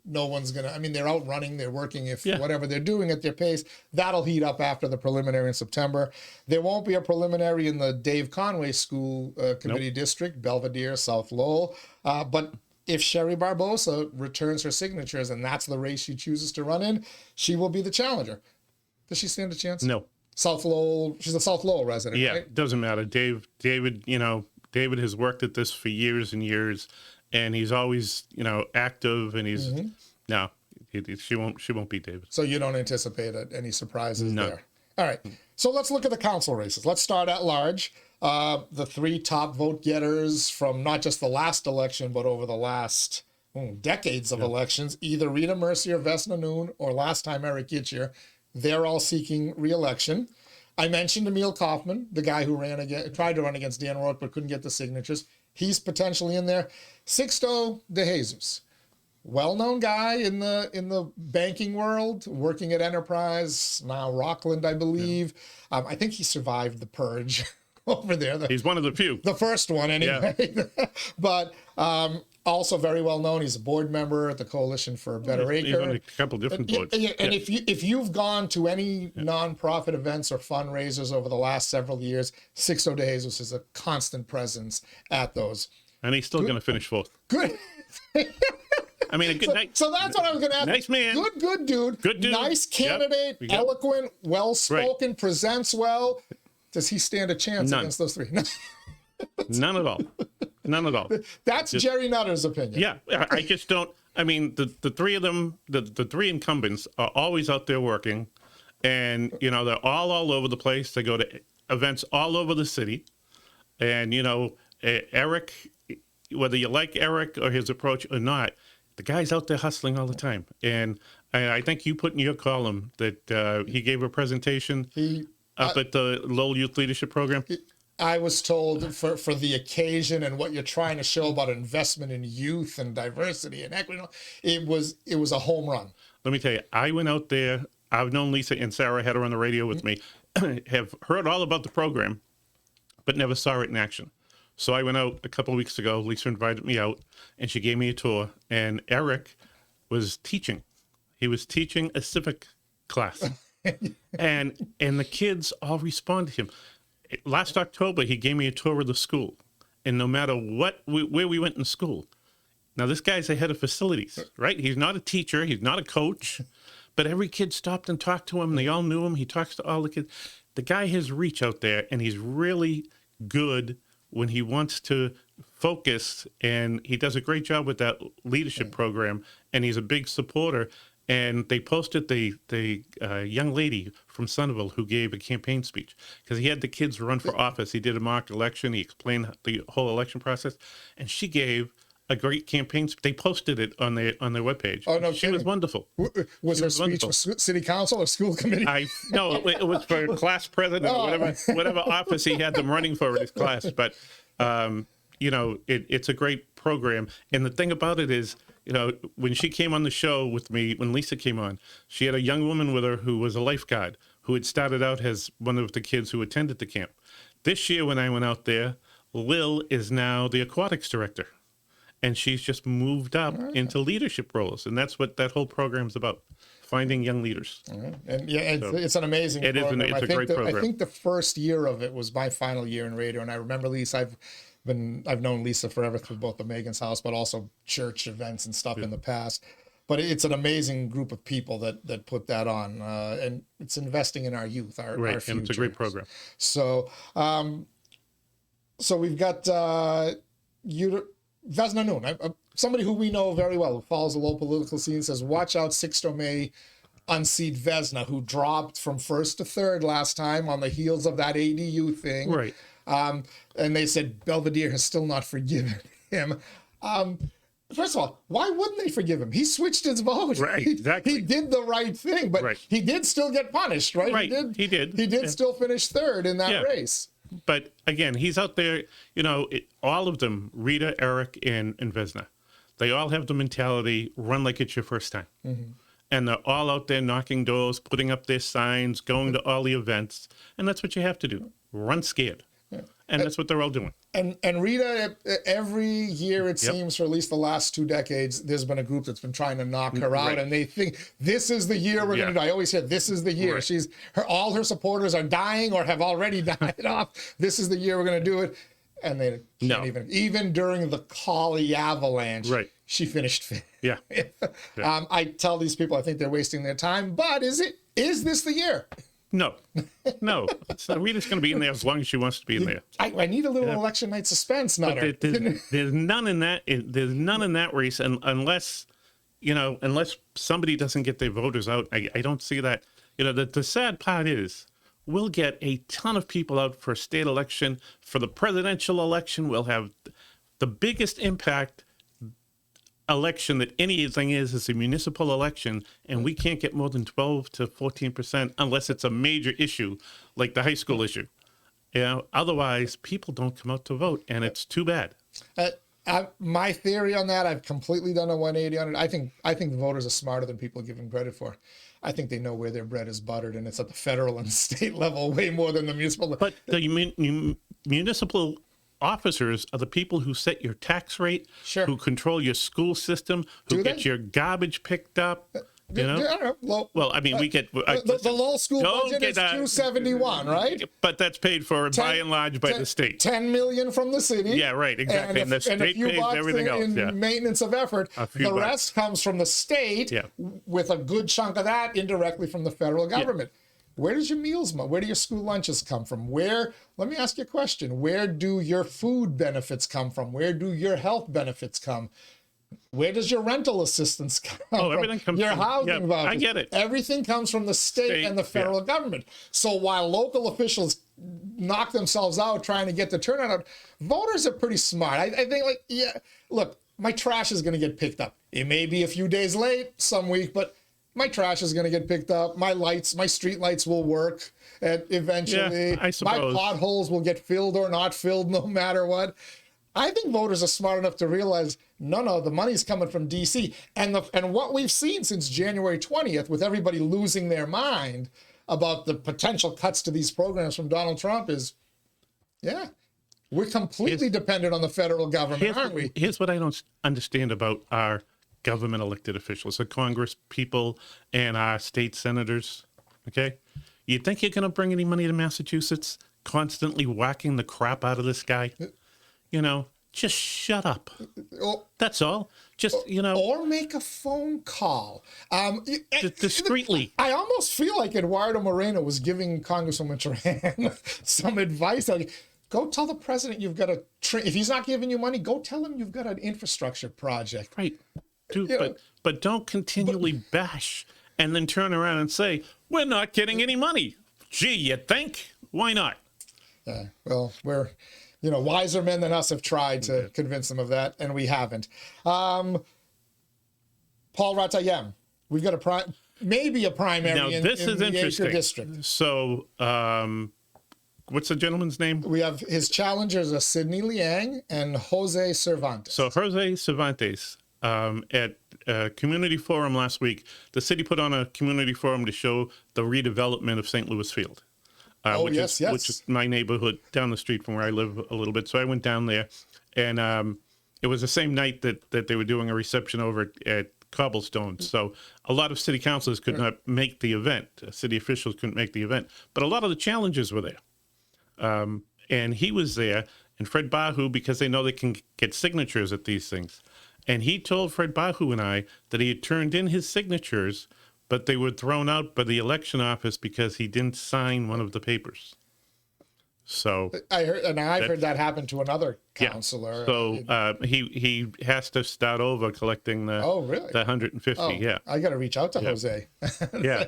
no one's going to, they're out running, they're working, whatever they're doing at their pace, that'll heat up after the preliminary in September. There won't be a preliminary in the Dave Conway School Committee District, Belvedere, South Lowell. But if Sherry Barbosa returns her signatures and that's the race she chooses to run in, she will be the challenger. Does she stand a chance? No. South Lowell, she's a South Lowell resident, right? Yeah, doesn't matter. David has worked at this for years and years, and he's always, active, and he's no, she won't beat David. So you don't anticipate any surprises there. All right. So let's look at the council races. Let's start at large. The 3 top vote getters from not just the last election, but over the last decades of elections, either Rita Mercier, Vesna Noon, or last time Eric Gitcher, they're all seeking re-election. I mentioned Emil Kaufman, the guy who tried to run against Dan Rourke but couldn't get the signatures. He's potentially in there. Sixto de Jesus, well-known guy in the banking world, working at Enterprise, now Rockland, I believe. Yeah. I think he survived the purge over there. He's one of the few. The first one, anyway. Yeah. But also very well known. He's a board member at the Coalition for a Better Acre. He's on a couple different boards. And if you've gone to any nonprofit events or fundraisers over the last several years, Sixto de Jesus is a constant presence at those. And he's still going to finish fourth. Good. A good night. So that's what I was going to ask. Nice man. Good dude. Good dude. Nice candidate. Yep. Eloquent, well-spoken, presents well. Does he stand a chance against those 3? None at all. None at all. That's Gerry Nutter's opinion. Yeah, I just don't. I mean, the three of them, the three incumbents are always out there working, and you know they're all over the place. They go to events all over the city, and you know Eric, whether you like Eric or his approach or not, the guy's out there hustling all the time. And I think you put in your column that he gave a presentation up at the Lowell Youth Leadership Program. I was told for the occasion and what you're trying to show about investment in youth and diversity and equity, it was a home run. Let me tell you, I went out there. I've known Lisa and Sarah, had her on the radio with me, have heard all about the program, but never saw it in action. So I went out a couple of weeks ago. Lisa invited me out, and she gave me a tour. And Eric was teaching. He was teaching a civic class, and the kids all responded to him. Last October, he gave me a tour of the school, and no matter where we went in school, now this guy's the head of facilities, right? He's not a teacher, he's not a coach, but every kid stopped and talked to him. They all knew him. He talks to all the kids. The guy has reach out there, and he's really good when he wants to focus, and he does a great job with that leadership program, and he's a big supporter. And they posted the young lady from Sunnyvale who gave a campaign speech because he had the kids run for office. He did a mock election. He explained the whole election process, and she gave a great campaign. They posted it on their webpage. Oh no, she was wonderful. Was her speech for city council or school committee? No, it was for class president or whatever office he had them running for in his class. But you know, it's a great program, and the thing about it is, you know, when she came on the show with me, when Lisa came on, she had a young woman with her who was a lifeguard who had started out as one of the kids who attended the camp. This year when I went out there, Lil is now the aquatics director, and she's just moved up into leadership roles, and that's what that whole program's about, finding young leaders. And yeah, it's an amazing program. It's a great program. I think the first year of it was my final year in radio, and I remember Lisa, I've known Lisa forever through both the Megan's House, but also church events and stuff in the past. But it's an amazing group of people that put that on, and it's investing in our youth, our future. And it's a great program. So, so we've got Vesna Noon, somebody who we know very well, who follows the local political scene, says, "Watch out, Sixto may unseat Vesna, who dropped from first to third last time on the heels of that ADU thing." Right. And they said Belvedere has still not forgiven him. First of all, why wouldn't they forgive him? He switched his vote. Right, exactly. He did the right thing, but he did still get punished, right? Right, he did. He did still finish third in that race. But again, he's out there, you know, all of them, Rita, Eric, and Vesna, they all have the mentality, run like it's your first time. And they're all out there knocking doors, putting up their signs, going to all the events. And that's what you have to do. Run scared. And that's what they're all doing. And Rita, every year it seems for at least the last 2 decades, there's been a group that's been trying to knock her out, and they think this is the year we're going to do. I always hear this is the year. All her supporters are dying or have already died off. This is the year we're going to do it, and they can't even during the Collie avalanche. She finished fifth. I tell these people I think they're wasting their time, but is this the year? No. So Rita's going to be in there as long as she wants to be in there. I need a little election night suspense, Nutter. But there's none in that. There's none in that race, unless somebody doesn't get their voters out. I don't see that. You know, the sad part is we'll get a ton of people out for a state election. For the presidential election, we'll have the biggest impact election that anything is a municipal election, and we can't get more than 12 to 14% unless it's a major issue like the high school issue. You know, otherwise people don't come out to vote, and it's too bad. My theory on that, I've completely done a 180 on it. I think the voters are smarter than people give them credit for. I think they know where their bread is buttered, and it's at the federal and state level way more than the municipal. But the municipal officers are the people who set your tax rate, who control your school system, who get your garbage picked up. You know? Well, I mean, we get the Lowell school budget is $271, right? But that's paid for by and large by the state. $10 million from the city. Yeah, right, exactly. And the state pays everything else. Maintenance of effort. The rest comes from the state, with a good chunk of that indirectly from the federal government. Where does your meals, where do your school lunches come from? Let me ask you a question. Where do your food benefits come from? Where do your health benefits come? Where does your rental assistance come from? Everything comes your from housing vouchers. I get it. Everything comes from the state and the federal government. So while local officials knock themselves out trying to get the turnout out, voters are pretty smart. I think, like, yeah, look, my trash is going to get picked up. It may be a few days late some week, but my trash is going to get picked up. My street lights will work eventually. Yeah, I suppose. My potholes will get filled or not filled no matter what. I think voters are smart enough to realize, no, the money's coming from D.C. And what we've seen since January 20th, with everybody losing their mind about the potential cuts to these programs from Donald Trump, is, yeah, we're completely dependent on the federal government, aren't we? Here's what I don't understand about our government elected officials, the Congress people and our state senators, okay? You think you're going to bring any money to Massachusetts, constantly whacking the crap out of this guy? You know, just shut up. That's all. Just, you know. Or make a phone call. Discreetly. I almost feel like Eduardo Moreno was giving Congresswoman Trahan some advice. Like, go tell the president you've got if he's not giving you money, go tell him you've got an infrastructure project. Right. Dude, but don't continually bash and then turn around and say, we're not getting any money. Gee, you think? Why not? Yeah, well, we're, wiser men than us have tried to convince them of that, and we haven't. Paul Ratayem, we've got maybe a primary now, this is the interesting. Acre district. So, what's the gentleman's name? We have his challengers are Sidney Liang and Jose Cervantes. So Jose Cervantes, at a community forum last week, the city put on a community forum to show the redevelopment of St. Louis Field. Which is my neighborhood down the street from where I live a little bit. So I went down there, and it was the same night that they were doing a reception over at Cobblestone. So a lot of city councilors could not make the event. City officials couldn't make the event. But a lot of the challengers were there. And he was there, and Fred Bahu, because they know they can get signatures at these things. And he told Fred Bahu and I that he had turned in his signatures, but they were thrown out by the election office because he didn't sign one of the papers. So I've heard that happen to another counselor. Yeah. So he has to start over collecting the really? the 150. Yeah, I got to reach out to Jose. Yeah.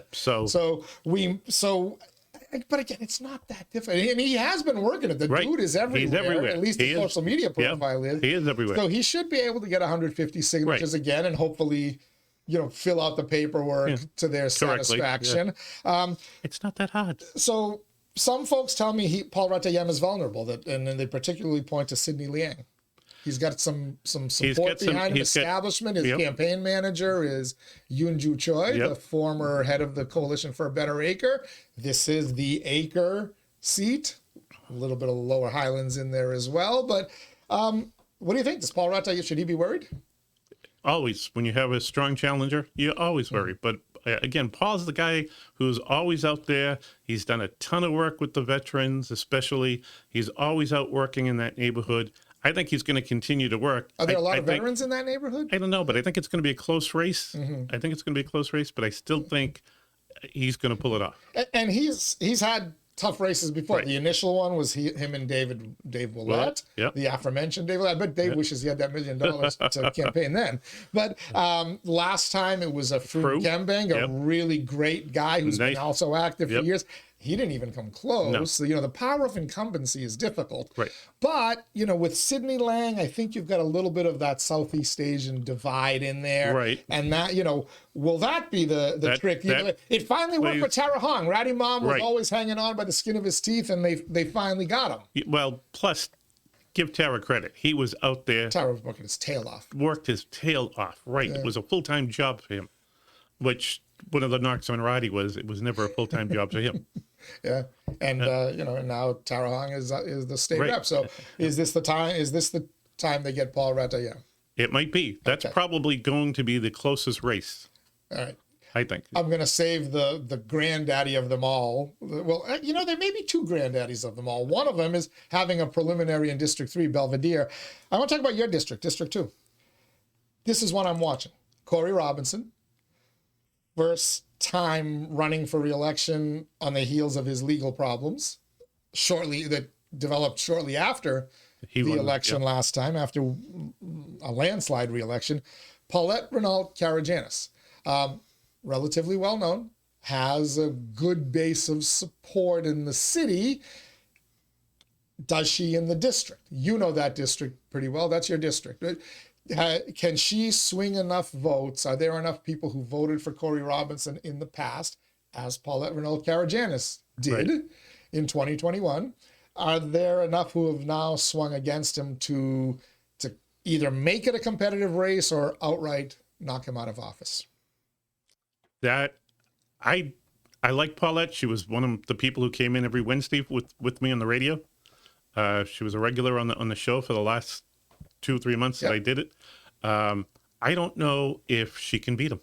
But again, it's not that different. And he has been working it. The dude is everywhere. He's everywhere. At least his social media profile is. He is everywhere. So he should be able to get 150 signatures again, and hopefully, fill out the paperwork to their satisfaction. Yeah. It's not that hard. So some folks tell me Paul Ratayem is vulnerable, and they particularly point to Sidney Liang. He's got some support behind him. Establishment. His campaign manager is Yoon-Joo Choi, the former head of the Coalition for a Better Acre. This is the Acre seat. A little bit of Lower Highlands in there as well. But what do you think? Does Paul Ratayem, should he be worried? Always. When you have a strong challenger, you always worry. But again, Paul's the guy who's always out there. He's done a ton of work with the veterans, especially. He's always out working in that neighborhood. I think he's going to continue to work. Are there a lot of veterans in that neighborhood? I don't know, but I think it's going to be a close race. I think it's going to be a close race, but I still think he's going to pull it off. And he's had tough races before. Right. The initial one was him and Dave Willett, the aforementioned Dave Willett. But Dave wishes he had that $1 million to campaign then. But last time it was a Fruit Kembang, a really great guy who's been also active for years. He didn't even come close. No. So, the power of incumbency is difficult. Right. But, with Sidney Liang, I think you've got a little bit of that Southeast Asian divide in there. Right. And that, will that be the trick? It finally worked for Tara Hong. Ratty Mom was always hanging on by the skin of his teeth, and they finally got him. Well, plus, give Tara credit. He was out there. Tara was working his tail off. Worked his tail off. Right. Yeah. It was a full-time job for him, which one of the knocks on Roddy was it was never a full-time job for him. Yeah, and and now Tara Hong is the state rep. So is this the time? Is this the time they get Paul Ratayem? It might be. That's probably going to be the closest race. All right. I think. I'm going to save the granddaddy of them all. Well, there may be two granddaddies of them all. One of them is having a preliminary in District 3, Belvedere. I want to talk about your district, District 2. This is one I'm watching. Corey Robinson versus time running for re-election on the heels of his legal problems, that developed shortly after the election last time, after a landslide re-election. Paulette Renault-Karagianis, relatively well known, has a good base of support in the city. Does she in the district? You know that district pretty well. That's your district. Can she swing enough votes? Are there enough people who voted for Corey Robinson in the past, as Paulette Renault-Karagianis did in 2021? Are there enough who have now swung against him to either make it a competitive race or outright knock him out of office? That I like Paulette. She was one of the people who came in every Wednesday with me on the radio. She was a regular on the show for the last 2-3 months that I did it. I don't know if she can beat him.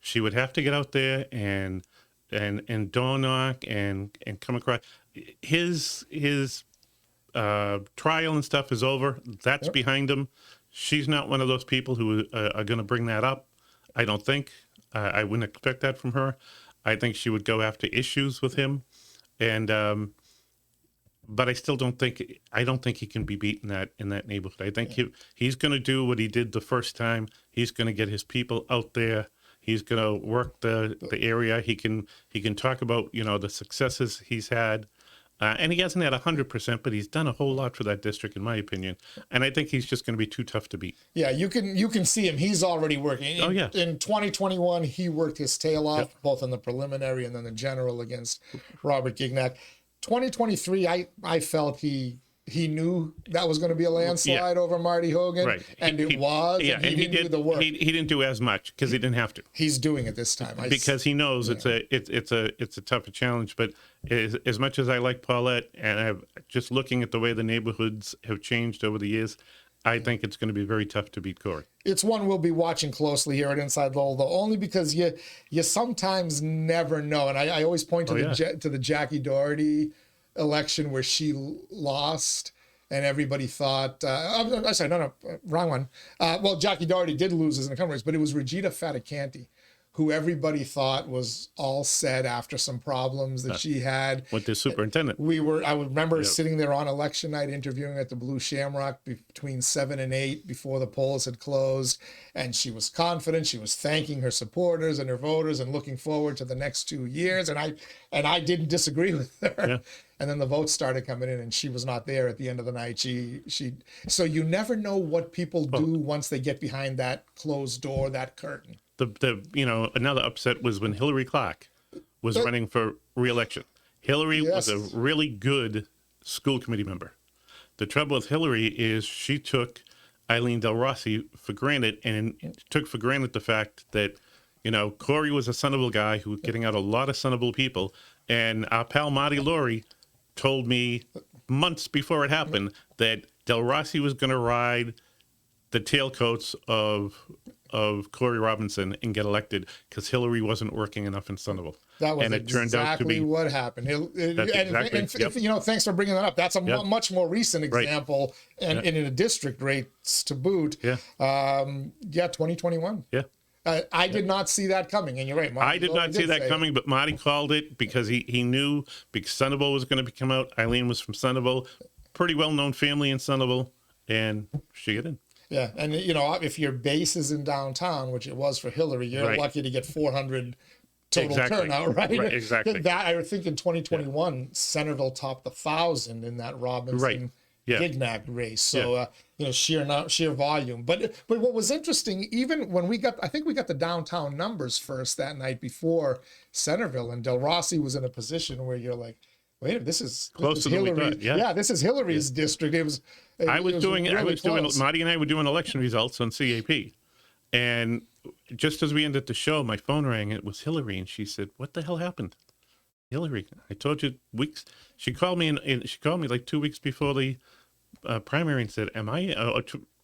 She would have to get out there and door knock and come across. His trial and stuff is over. That's behind him. She's not one of those people who are going to bring that up. I don't think. I wouldn't expect that from her. I think she would go after issues with him, and but I still don't think. I don't think he can be beaten in that neighborhood. I think he's going to do what he did the first time. He's going to get his people out there. He's going to work the area. He can talk about the successes he's had. And he hasn't had 100%, but he's done a whole lot for that district, in my opinion. And I think he's just going to be too tough to beat. Yeah, you can see him. He's already working. In 2021, he worked his tail off, both in the preliminary and then the general against Robert Gignac. 2023, I felt he knew that was going to be a landslide over Marty Hogan, and it was. Yeah, and he didn't do the work. He didn't do as much because he didn't have to. He's doing it this time because he knows it's a tougher challenge. But as much as I like Paulette, and I've just looking at the way the neighborhoods have changed over the years, I think it's going to be very tough to beat Corey. It's one we'll be watching closely here at Inside Lowell, though, only because you sometimes never know. And I always point to the Jackie Doherty election where she lost, and everybody thought, wrong one. Well, Jackie Doherty did lose as an incumbent race, but it was Regina Fatacanti, who everybody thought was all set after some problems that she had with the superintendent. I remember sitting there on election night interviewing at the Blue Shamrock between 7 and 8 before the polls had closed, and she was confident. She was thanking her supporters and her voters and looking forward to the next 2 years. And I didn't disagree with her. Yeah. And then the votes started coming in, and she was not there at the end of the night. So you never know what people do once they get behind that closed door, that curtain. Another upset was when Hillary Clark was running for re-election. Hillary was a really good school committee member. The trouble with Hillary is she took Eileen Del Rossi for granted, and took for granted the fact that Corey was a Sonable guy who was getting out a lot of Sonable people, and our pal Marty Laurie told me months before it happened that Del Rossi was going to ride the tailcoats of Corey Robinson and get elected because Hillary wasn't working enough in Sonable. That was exactly what happened. Thanks for bringing that up. That's a much more recent example, and in a district race to boot. 2021. Yeah. I did not see that coming, and you're right. I did not see that coming, but Marty called it because he knew because Sonable was going to come out. Eileen was from Sonable, pretty well-known family in Sonable, and she got in. Yeah, and if your base is in downtown, which it was for Hillary, you're lucky to get 400 total turnout, right? Exactly. That I think in 2021, Centerville topped 1,000 in that Robinson Gignac race. So sheer volume. But what was interesting, even when I think we got the downtown numbers first that night before Centerville, and Del Rossi was in a position where you're like, wait, this is Hillary. This is Hillary's district. Marty and I were doing election results on CAP, and just as we ended the show, my phone rang. It was Hillary, and she said, "What the hell happened?" Hillary, I told you weeks. She called me she called me like 2 weeks before the primary and said,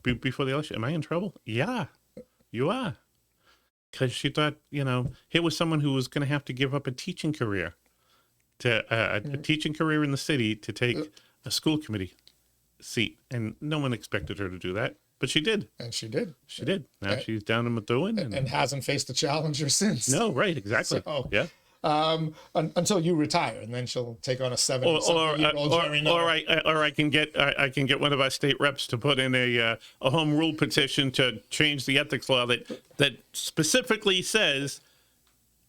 before the election, am I in trouble? Yeah, you are. Because she thought, here was someone who was going to have to give up a teaching career a teaching career in the city to take a school committee seat, and no one expected her to do that. but she did. And she did. She did. Now she's down in Methuen. And hasn't faced a challenger since. No, right, exactly. So, yeah. Until you retire, and then she'll take on a 70-something-year-old Gerry Nutter. Or I can get one of our state reps to put in a home rule petition to change the ethics law that specifically says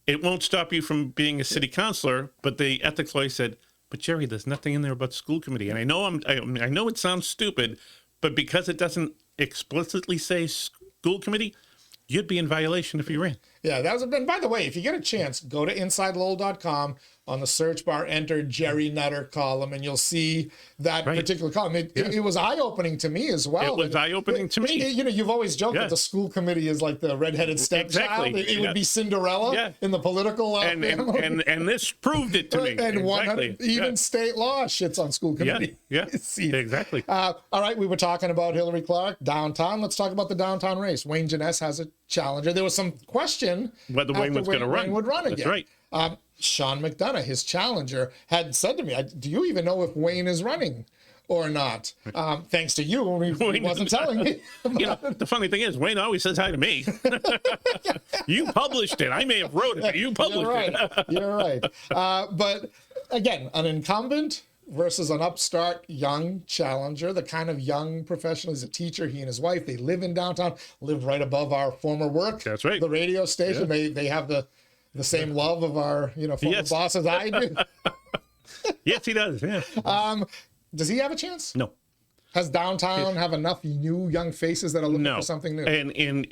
it won't stop you from being a city councilor, but the ethics law said, but Gerry, there's nothing in there about the school committee, and I know it sounds stupid, but because it doesn't explicitly say school committee, you'd be in violation if you ran. Yeah, that was. And by the way, if you get a chance, go to InsideLowell.com. On the search bar, enter Gerry Nutter column, and you'll see that particular column. It was eye-opening to me as well. It was eye-opening to me. You know, you've always joked that the school committee is like the redheaded stepchild. Exactly. It would be Cinderella in the political family. And this proved it to me. And even state law shits on school committee. Yeah, exactly. All right, we were talking about Hillary Clark, downtown. Let's talk about the downtown race. Wayne Jeunesse has a challenger. There was some question whether Wayne was going to run. Wayne would run again. That's right. Sean McDonough, his challenger, had said to me, do you even know if Wayne is running or not? Thanks to you, he wasn't telling me. You know, the funny thing is, Wayne always says hi to me. You published it. I may have wrote it, but you published it. You're right. But again, an incumbent versus an upstart young challenger, the kind of young professional. He's a teacher, he and his wife, they live in downtown, live right above our former work. That's right. The radio station. Yeah. They have the same love of our, former boss as I do. Yes, he does. Yeah. Does he have a chance? No. Has downtown have enough new young faces that are looking for something new? And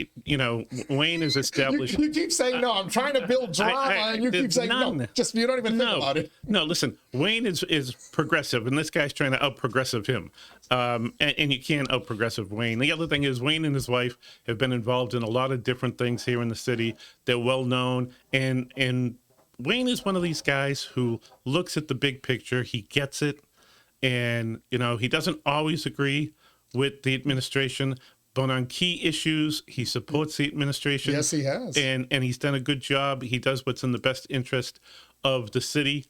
Wayne is established. You keep saying no. I'm trying to build drama, and you keep saying no. Just you don't even think about it. No, listen. Wayne is progressive, and this guy's trying to out-progressive him. And you can't out-progressive Wayne. The other thing is Wayne and his wife have been involved in a lot of different things here in the city. They're well known, and Wayne is one of these guys who looks at the big picture. He gets it. And, he doesn't always agree with the administration, but on key issues, he supports the administration. Yes, he has. And he's done a good job. He does what's in the best interest of the city.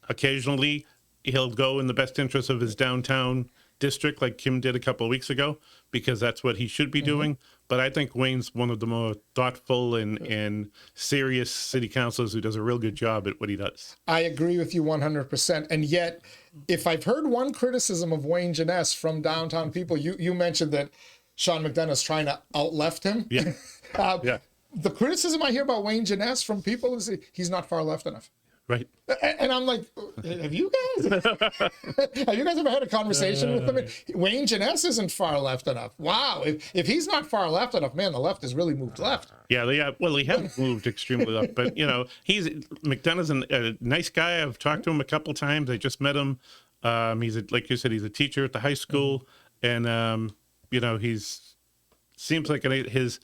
Occasionally, he'll go in the best interest of his downtown district, like Kim did a couple of weeks ago, because that's what he should be doing. But I think Wayne's one of the more thoughtful and serious city councilors who does a real good job at what he does. I agree with you 100%. And yet, if I've heard one criticism of Wayne Jeunesse from downtown people, you mentioned that Sean McDonough is trying to out-left him. Yeah. The criticism I hear about Wayne Jeunesse from people is he's not far left enough. Right. And I'm like, have you guys ever had a conversation with him? Wayne Jeunesse isn't far left enough. Wow. If he's not far left enough, man, the left has really moved left. Yeah, well, he has moved extremely left, but McDonough's a nice guy. I've talked to him a couple times. I just met him. Like you said, he's a teacher at the high school, and he's seems like his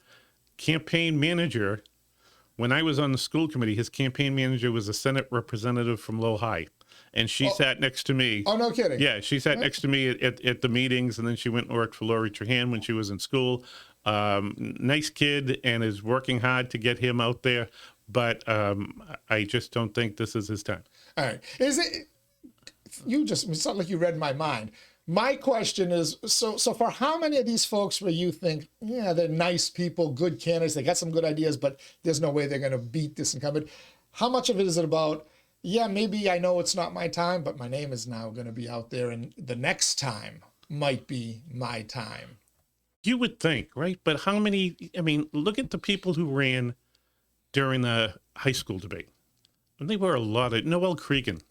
campaign manager. When I was on the school committee, his campaign manager was a Senate representative from Lowell High, and she sat next to me. Oh, no kidding. Yeah, she sat next to me at the meetings, and then she went and worked for Lori Trahan when she was in school. Nice kid, and is working hard to get him out there, but I just don't think this is his time. All right. It's not like you read my mind. My question is, so for how many of these folks where you think, yeah, they're nice people, good candidates, they got some good ideas, but there's no way they're going to beat this incumbent? How much of it is it about, yeah, maybe I know it's not my time, but my name is now going to be out there, and the next time might be my time? You would think, right? But how many, look at the people who ran during the high school debate. And they were a lot of, Noel Cregan,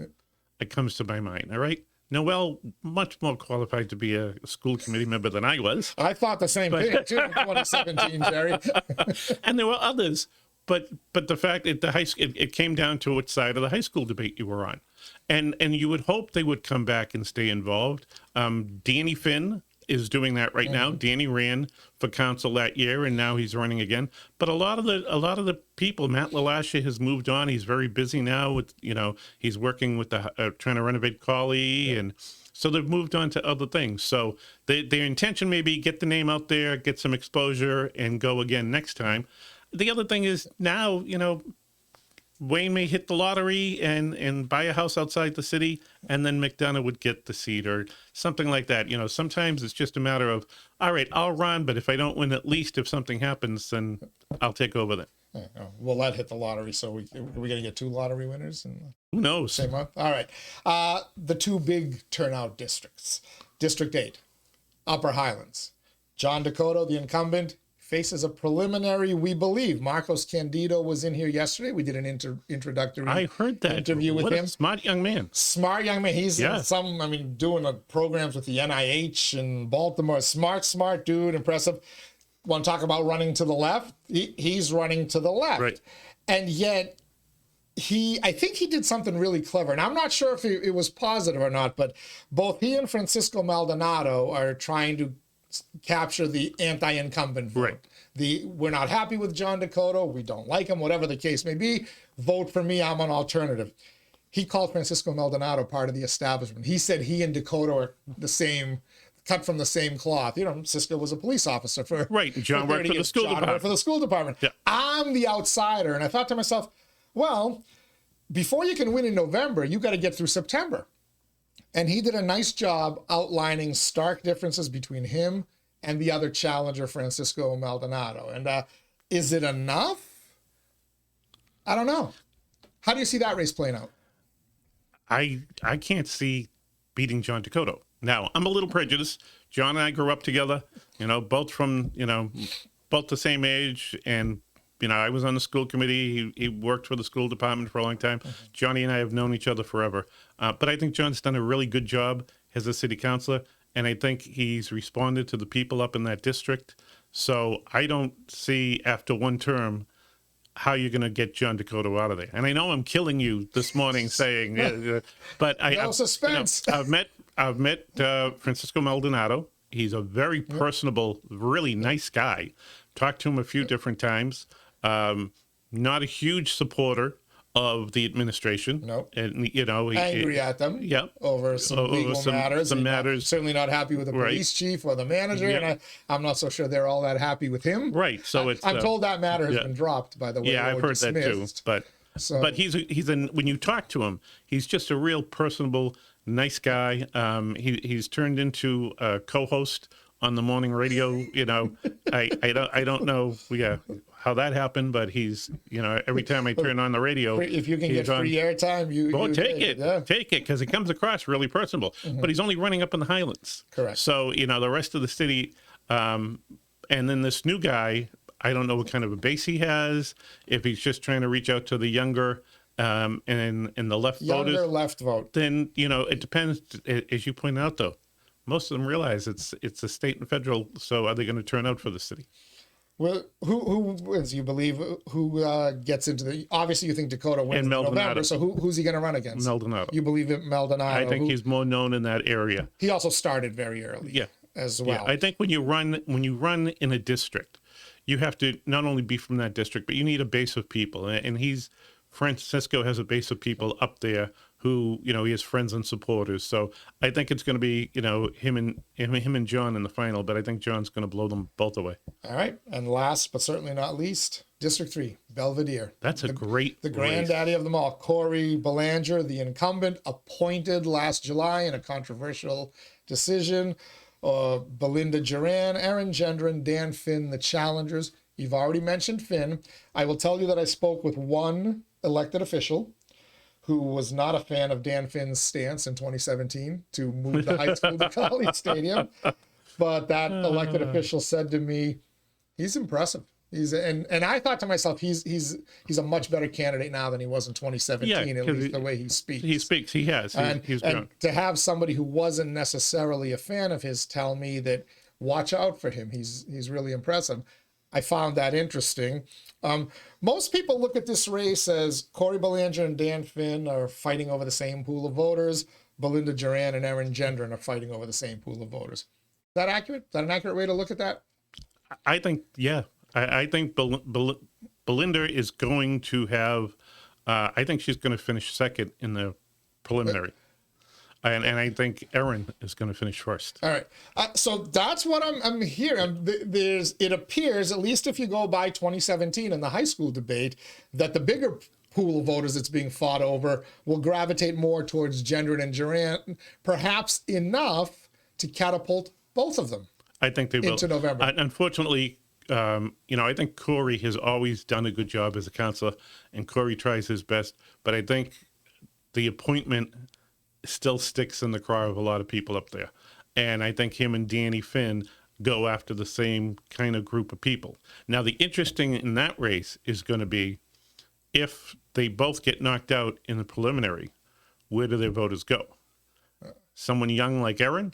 it comes to my mind, all right? Noel, much more qualified to be a school committee member than I was. I thought the same thing, too, in 2017, Gerry. And there were others. But the fact that it came down to which side of the high school debate you were on. And you would hope they would come back and stay involved. Danny Finn is doing that right now. Danny ran for council that year, and now he's running again. But a lot of the people, Matt LaLasha has moved on. He's very busy now with, he's working with trying to renovate Cawley, and so they've moved on to other things. So their intention may be get the name out there, get some exposure, and go again next time. The other thing is now, Wayne may hit the lottery and buy a house outside the city, and then McDonough would get the seat or something like that. You know, sometimes it's just a matter of, all right, I'll run, but if I don't win, at least if something happens, then I'll take over then. Will that hit the lottery? So we're going to get 2 lottery winners in Who the knows? same month? All right. The 2 big turnout districts. District 8, Upper Highlands. John Dakota, the incumbent, faces a preliminary, we believe. Marcos Candido was in here yesterday. We did an introductory I heard that interview with what him. A smart young man. Smart young man. He's in doing programs with the NIH in Baltimore. Smart dude, impressive. Want to talk about running to the left? He's running to the left. Right. And yet, I think he did something really clever. And I'm not sure if it was positive or not, but both he and Francisco Maldonado are trying to capture the anti-incumbent vote. Right. We're not happy with John Dakota. We don't like him, whatever the case may be. Vote for me. I'm an alternative. He called Francisco Maldonado part of the establishment. He said he and Dakota are the same, cut from the same cloth. You know, Cisco was a police officer for Right. John worked for the school department. Worked for the school department. Yeah. I'm the outsider. And I thought to myself, well, before you can win in November, you got to get through September. And he did a nice job outlining stark differences between him and the other challenger, Francisco Maldonado. And is it enough? I don't know. How do you see that race playing out? I can't see beating John Dakota. Now, I'm a little prejudiced. John and I grew up together, you know, both the same age. And, you know, I was on the school committee. He worked for the school department for a long time. Mm-hmm. Johnny and I have known each other forever. But I think John's done a really good job as a city councilor. And I think he's responded to the people up in that district. So I don't see after one term how you're going to get John Dakota out of there. And I know I'm killing you this morning saying, but no suspense. You know, I've met Francisco Maldonado. He's a very personable, really nice guy. Talked to him a few different times. Not a huge supporter of the administration. Nope. And, you know, angry at them. Yeah. Over some legal matters. Some matters. Certainly not happy with the police chief or the manager. Yeah. And I'm not so sure they're all that happy with him. Right. So I'm told that matter has been dropped, by the way. Yeah, I've heard dismissed. that too. But when you talk to him, he's just a real personable, nice guy. He's turned into a co-host on the morning radio. You know, I don't know how that happened, but he's, you know, every time I turn on the radio, if you can get free airtime, you take it. Yeah. Take it, because it comes across really personable. Mm-hmm. But he's only running up in the Highlands. Correct. So, you know, the rest of the city, and then this new guy, I don't know what kind of a base he has, if he's just trying to reach out to the younger and the left voters. Younger left vote. Then, you know, it depends, as you point out, though. Most of them realize it's a state and federal, so are they going to turn out for the city? Well, who wins, you believe? Who gets into the... Obviously, you think Dakota wins in November, so who's he going to run against? Maldonado. You believe it, Maldonado? I think he's more known in that area. He also started very early as well. Yeah, I think when you run in a district, you have to not only be from that district, but you need a base of people. And Francisco has a base of people up there who, you know, he has friends and supporters. So I think it's going to be, you know, him and John in the final, but I think John's going to blow them both away. All right. And last but certainly not least, District 3, Belvedere. That's the granddaddy of them all. Cory Belanger, the incumbent, appointed last July in a controversial decision. Belinda Duran, Erin Gendron, Dan Finn, the challengers. You've already mentioned Finn. I will tell you that I spoke with one elected official who was not a fan of Dan Finn's stance in 2017 to move the high school to College Stadium. But that elected official said to me, he's impressive. And I thought to myself, he's a much better candidate now than he was in 2017, at least the way he speaks. He has. And to have somebody who wasn't necessarily a fan of his tell me that watch out for him, he's really impressive. I found that interesting. Most people look at this race as Cory Belanger and Dan Finn are fighting over the same pool of voters. Belinda Duran and Erin Gendron are fighting over the same pool of voters. Is that accurate? Is that an accurate way to look at that? I think, yeah. I think Belinda is going to have, I think she's going to finish second in the preliminary. And I think Erin is going to finish first. All right. So that's what I'm hearing. It appears, at least if you go by 2017 in the high school debate, that the bigger pool of voters that's being fought over will gravitate more towards Gendron and Durant, perhaps enough to catapult both of them I think they will. into November. Unfortunately, I think Corey has always done a good job as a counselor, and Corey tries his best. But I think the appointment still sticks in the craw of a lot of people up there. And I think him and Danny Finn go after the same kind of group of people. Now, the interesting in that race is going to be if they both get knocked out in the preliminary, where do their voters go? Someone young like Erin,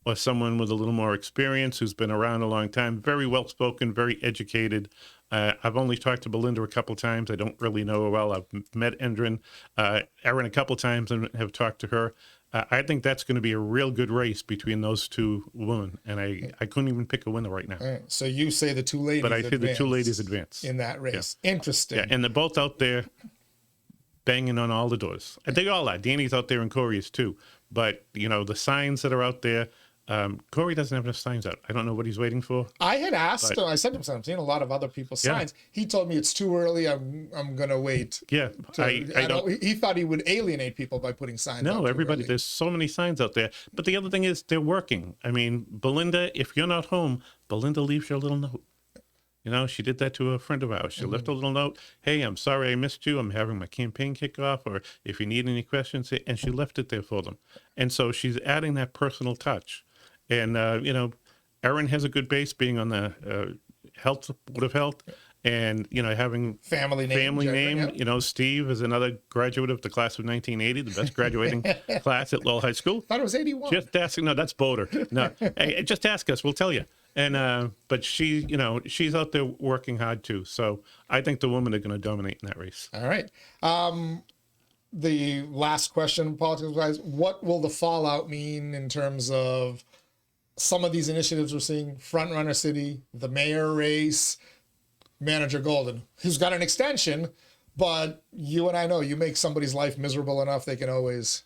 or someone with a little more experience who's been around a long time, very well-spoken, very educated. I've only talked to Belinda a couple times. I don't really know her well. I've met Erin a couple times and have talked to her. I think that's going to be a real good race between those two women, and I couldn't even pick a winner right now. All right, so you say the two ladies But I see the two ladies advance. in that race. Yeah. Interesting. Yeah, and they're both out there banging on all the doors. And they all are. Danny's out there and Corey is too. But, the signs that are out there, Corey doesn't have enough signs out. I don't know what he's waiting for. I had asked him, I said to him, I'm seeing a lot of other people's signs. He told me it's too early. I'm going to wait. Yeah. I don't. He thought he would alienate people by putting signs out. No, too everybody, early. there's so many signs out there. But the other thing is they're working. I mean, Belinda, if you're not home, Belinda leaves you a little note. She did that to a friend of ours. She left a little note. Hey, I'm sorry I missed you. I'm having my campaign kickoff, or if you need any questions, and she left it there for them. And so she's adding that personal touch. And, Erin has a good base being on the Board of Health, and, having family name. Yep. Steve is another graduate of the class of 1980, the best graduating class at Lowell High School. Thought it was 81. Just asking. No, that's Boulder. No, hey, just ask us. We'll tell you. And, but she, she's out there working hard too. So I think the women are going to dominate in that race. All right. The last question, politics-wise, what will the fallout mean in terms of some of these initiatives we're seeing? Frontrunner City, the mayor race, Manager Golden, who's got an extension, but you and I know you make somebody's life miserable enough, they can always.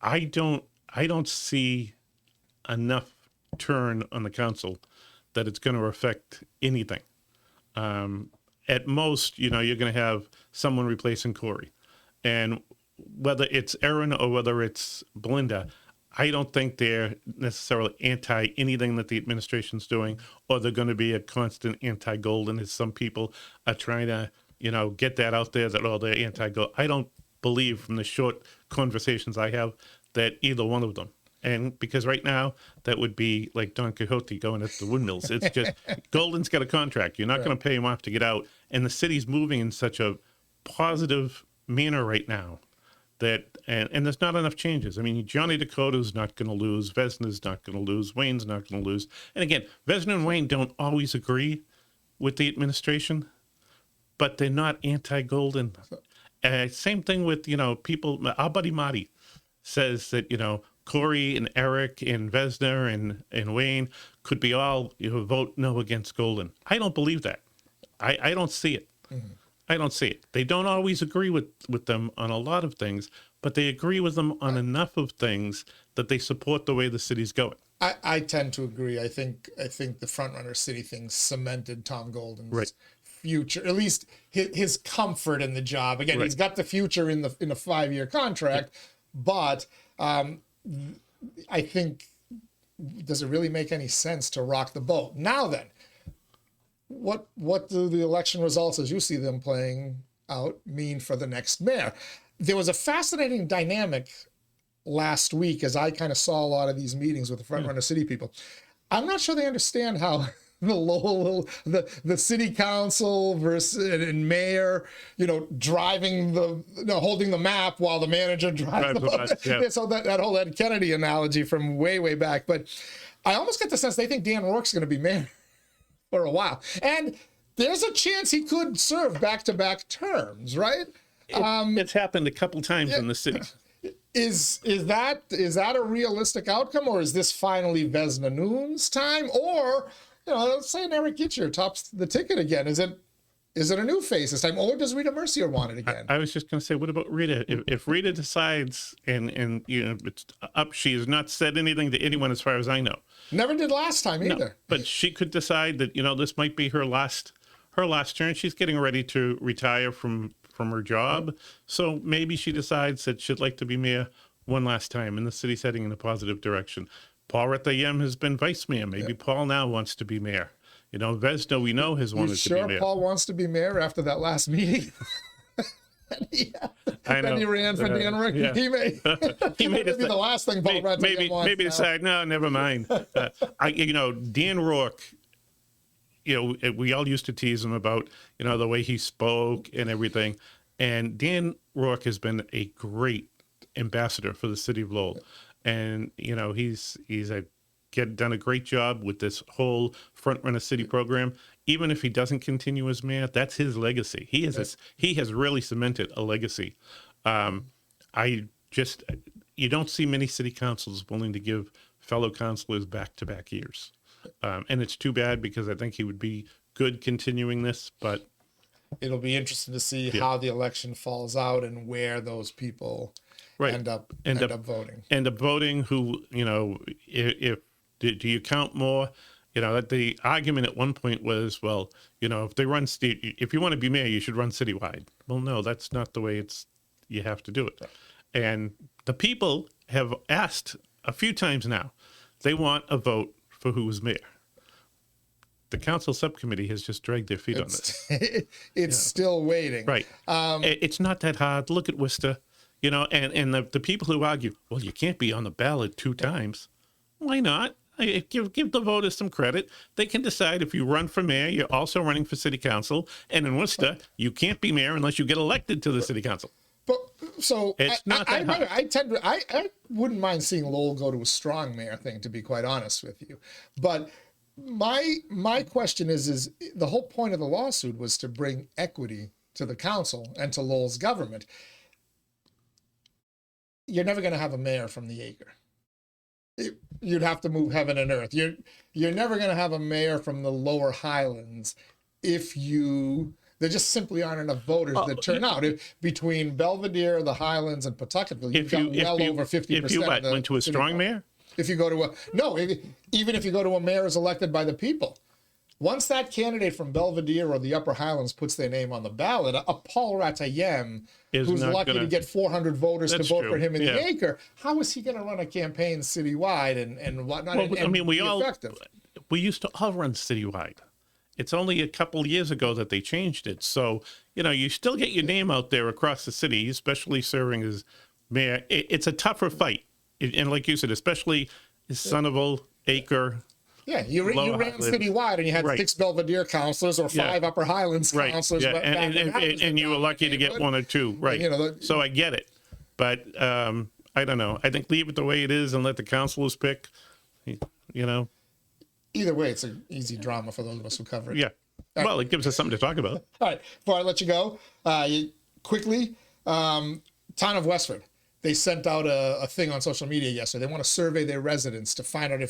I don't see enough turn on the council that it's going to affect anything. At most, you're going to have someone replacing Corey. And whether it's Erin or whether it's Belinda, I don't think they're necessarily anti anything that the administration's doing, or they're going to be a constant anti-Golden, as some people are trying to, get that out there that, they're anti-Golden. I don't believe, from the short conversations I have, that either one of them. And because right now, that would be like Don Quixote going at the windmills. It's just, Golden's got a contract. You're not going to pay him off to get out. And the city's moving in such a positive manner right now that, and there's not enough changes. I mean, Johnny Dakota's not going to lose. Vesna's not going to lose. Wayne's not going to lose. And again, Vesna and Wayne don't always agree with the administration, but they're not anti-Golden. Same thing with, people. Our buddy Marty says that, Corey and Eric and Vesna and Wayne could be all vote no against Golden. I don't believe that. I don't see it. Mm-hmm. I don't see it. They don't always agree with them on a lot of things, but they agree with them on enough of things that they support the way the city's going. I tend to agree. I think the Frontrunner City thing cemented Tom Golden's future, at least his comfort in the job. Again, he's got the future in a 5-year contract, but I think, does it really make any sense to rock the boat? Now then, what do the election results, as you see them playing out, mean for the next mayor? There was a fascinating dynamic last week as I kind of saw a lot of these meetings with the Frontrunner City people. I'm not sure they understand how the Lowell, the city council versus and mayor, driving holding the map while the manager drives the bus. Yeah. So that whole Ed Kennedy analogy from way back. But I almost get the sense they think Dan Rourke's going to be mayor for a while, and there's a chance he could serve back-to-back terms, right? It's happened a couple times in the city. Is that a realistic outcome, or is this finally Vesna Noon's time, or say Eric Gitcher tops the ticket again? Is it a new face this time, or does Rita Mercier want it again? I was just going to say, what about Rita? If Rita decides and it's up, she has not said anything to anyone as far as I know. Never did last time either. No, but she could decide that this might be her last turn. She's getting ready to retire from from her job. So maybe she decides that she'd like to be mayor one last time, and the city's heading in a positive direction. Paul Retayem has been vice mayor. Maybe Paul now wants to be mayor. You know, vezina, we know, has wanted to be mayor. Paul wants to be mayor after that last meeing? Then he ran for Dan Rick. Yeah. He made it be the last thing Paul Retayem wants. Maybe decide, no, never mind. Dan Rourke, we all used to tease him about, the way he spoke and everything. And Dan Rourke has been a great ambassador for the city of Lowell. And, he's done a great job with this whole Frontrunner City program. Even if he doesn't continue as mayor, that's his legacy. He has really cemented a legacy. You don't see many city councils willing to give fellow councilors back-to-back years. And it's too bad, because I think he would be good continuing this, but it'll be interesting to see how the election falls out and where those people end up voting. End up voting who, if do you count more? The argument at one point was, well, if you want to be mayor, you should run citywide. Well, no, that's not the way you have to do it. Right. And the people have asked a few times now, they want a vote for who is mayor. The council subcommittee has just dragged their feet on this. It's still waiting. Right. It's not that hard. Look at Worcester, and the people who argue, well, you can't be on the ballot 2 times. Why not? Give the voters some credit. They can decide if you run for mayor, you're also running for city council. And in Worcester, you can't be mayor unless you get elected to the city council. But so it's not that hard. I wouldn't mind seeing Lowell go to a strong mayor thing, to be quite honest with you. But my question is the whole point of the lawsuit was to bring equity to the council and to Lowell's government. You're never going to have a mayor from the acre. You'd have to move heaven and earth. You're never going to have a mayor from the lower highlands there just simply aren't enough voters that turn out. Between Belvedere, the Highlands, and Pawtuckettville, you've got well over 50%. If you went to a strong mayor? If you go to even if you go to a mayor who's elected by the people. Once that candidate from Belvedere or the Upper Highlands puts their name on the ballot, a Paul Retayem, who's lucky to get 400 voters to vote for him in the acre, how is he going to run a campaign citywide and whatnot? We used to all run citywide. It's only a couple years ago that they changed it. So, you still get your name out there across the city, especially serving as mayor. It's a tougher fight. And like you said, especially Sunnyvale, Acre. Yeah, you ran citywide and you had 6 Belvedere councilors or 5 Upper Highlands councilors. Yeah, and you were lucky to get 1 or 2. Right. So I get it. But I don't know. I think leave it the way it is and let the councilors pick, Either way, it's an easy drama for those of us who cover it. Yeah. Well, it gives us something to talk about. All right. Before I let you go, quickly, Town of Westford. They sent out a thing on social media yesterday. They want to survey their residents to find out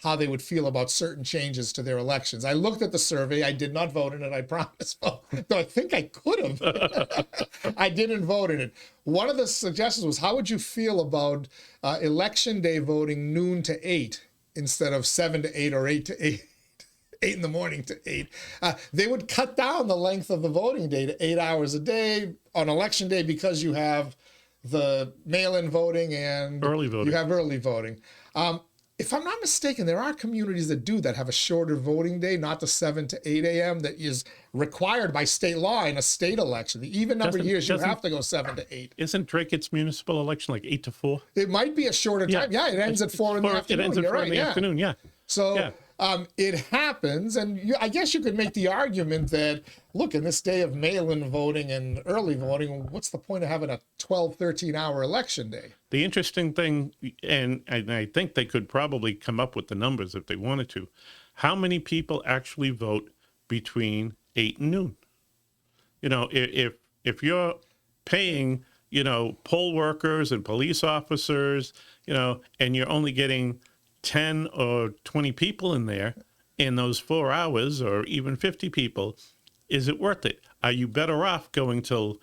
how they would feel about certain changes to their elections. I looked at the survey. I did not vote in it, I promise. Though I think I could have. I didn't vote in it. One of the suggestions was, how would you feel about election day voting noon to 8 instead of 7 to 8 or 8 to 8? 8 in the morning to 8. They would cut down the length of the voting day to 8 hours a day on election day, because you have the mail-in voting and early voting. You have early voting. If I'm not mistaken, there are communities that have a shorter voting day, not the 7 to 8 a.m. that is required by state law in a state election. The even number of years you have to go 7 to 8. Isn't Drake's municipal election like 8 to 4? It might be a shorter time. Yeah, it ends at 4 in the afternoon. It ends at 4 in the afternoon, yeah. So it happens, and I guess you could make the argument that, look, in this day of mail-in voting and early voting, what's the point of having a 12, 13-hour election day? The interesting thing, and I think they could probably come up with the numbers if they wanted to, how many people actually vote between 8 and noon? If you're paying, poll workers and police officers, and you're only getting 10 or 20 people in there in those 4 hours, or even 50 people, is it worth it? Are you better off going till,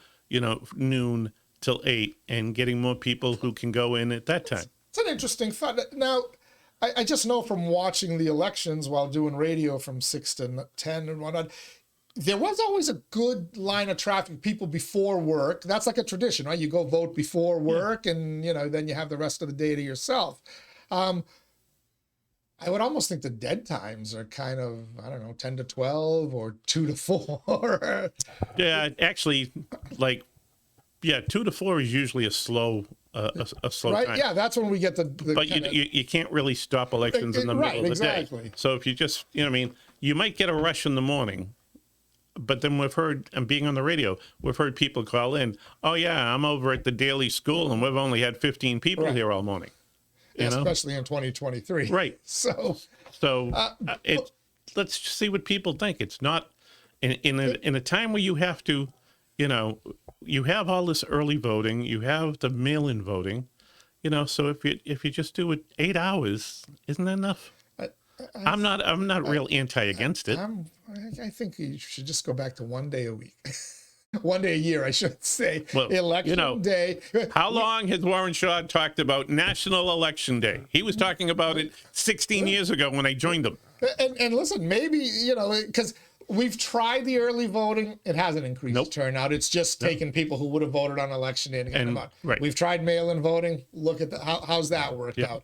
noon till 8 and getting more people who can go in at that time? It's an interesting thought. Now, I just know from watching the elections while doing radio from 6 to 10 and whatnot, there was always a good line of traffic, people before work. That's like a tradition, right? You go vote before work, and then you have the rest of the day to yourself. I would almost think the dead times are kind of, I don't know, 10 to 12 or 2 to 4. Yeah, actually, 2 to 4 is usually a slow right? time. Yeah, that's when we get the But you can't really stop elections in the middle of the day. So if you just, you might get a rush in the morning, but then we've heard, and being on the radio, we've heard people call in, oh yeah, I'm over at the daily school and we've only had 15 people here all morning. Especially in 2023. Right. So let's see what people think. It's not in a time where you have to, you have all this early voting, you have the mail-in voting, so if you just do it 8 hours, isn't that enough? I'm not real against it. I think you should just go back to 1 day a week. 1 day a year, I should say. Well, election day. How long has Warren Shaw talked about National Election Day? He was talking about it 16 years ago when I joined him. And listen, maybe, because we've tried the early voting. It hasn't increased turnout. It's just taken people who would have voted on election day and got them out. Right. We've tried mail-in voting. Look at how's that worked out.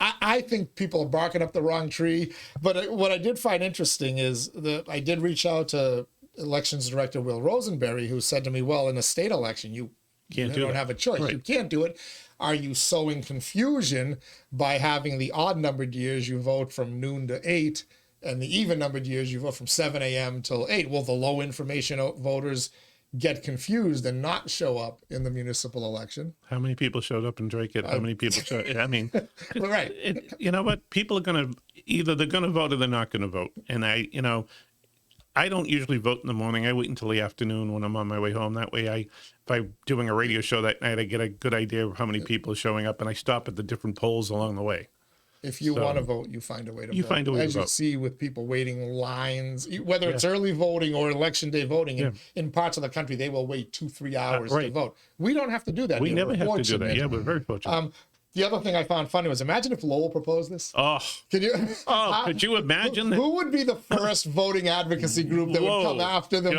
I think people are barking up the wrong tree. But what I did find interesting is that I did reach out to Elections Director Will Rosenberry, who said to me, well, in a state election, you don't have a choice. Right. You can't do it. Are you sowing confusion by having the odd-numbered years you vote from noon to 8, and the even-numbered years you vote from 7 a.m. till 8? Will the low-information voters get confused and not show up in the municipal election? How many people showed up in Drake? How many people showed? I mean, right. You know what? People are going to either they're going to vote or they're not going to vote. And I don't usually vote in the morning. I wait until the afternoon when I'm on my way home. That way, if I'm doing a radio show that night, I get a good idea of how many people are showing up, and I stop at the different polls along the way. If you want to vote, you find a way to vote. You find a way to vote. As you see with people waiting lines, whether it's early voting or election day voting, in parts of the country, they will wait 2-3 hours to vote. We don't have to do that. We never have to do that. Yeah, we're very fortunate. The other thing I found funny was, imagine if Lowell proposed this. Oh, could you imagine? Who would be the first voting advocacy group that would come after them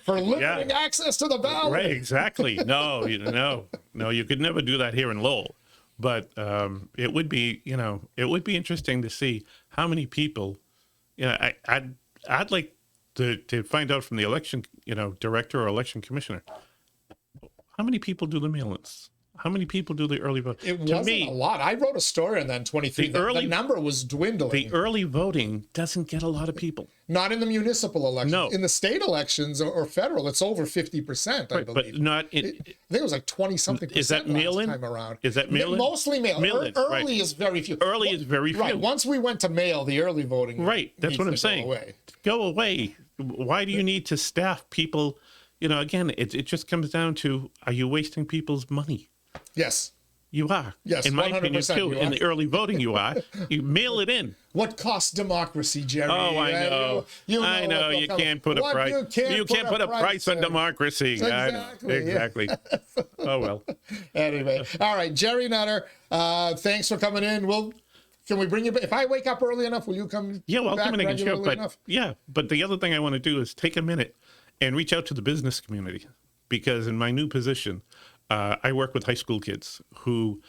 for limiting access to the ballot? Right, exactly. No, you could never do that here in Lowell. But it would be, it would be interesting to see how many people, I'd like to find out from the election, director or election commissioner, how many people do the mail-ins? How many people do the early vote? It wasn't a lot. I wrote a story on that in 23. The number was dwindling. The early voting doesn't get a lot of people. Not in the municipal elections. No. In the state elections or federal, it's over 50%, I believe. But not I think it was like 20-something percent. Is that mail-in? Time around. Is that mail-in? Mostly mail. Early is very few. Early is very few. Right. Once we went to mail, the early voting. Right. That's what I'm saying. Go away. Why do you need to staff people? Again, it just comes down to, are you wasting people's money? Yes. You are. Yes, in my opinion, too. In the early voting, you are. You mail it in. What costs democracy, Gerry? Oh, I know. I know. You can't put a price. You can't put a price on democracy. Exactly. Oh, well. Anyway. All right. Gerry Nutter, thanks for coming in. Can we bring you back? If I wake up early enough, will you come? Yeah, well, I'll come in and show. But but the other thing I want to do is take a minute and reach out to the business community, because in my new position, I work with high school kids who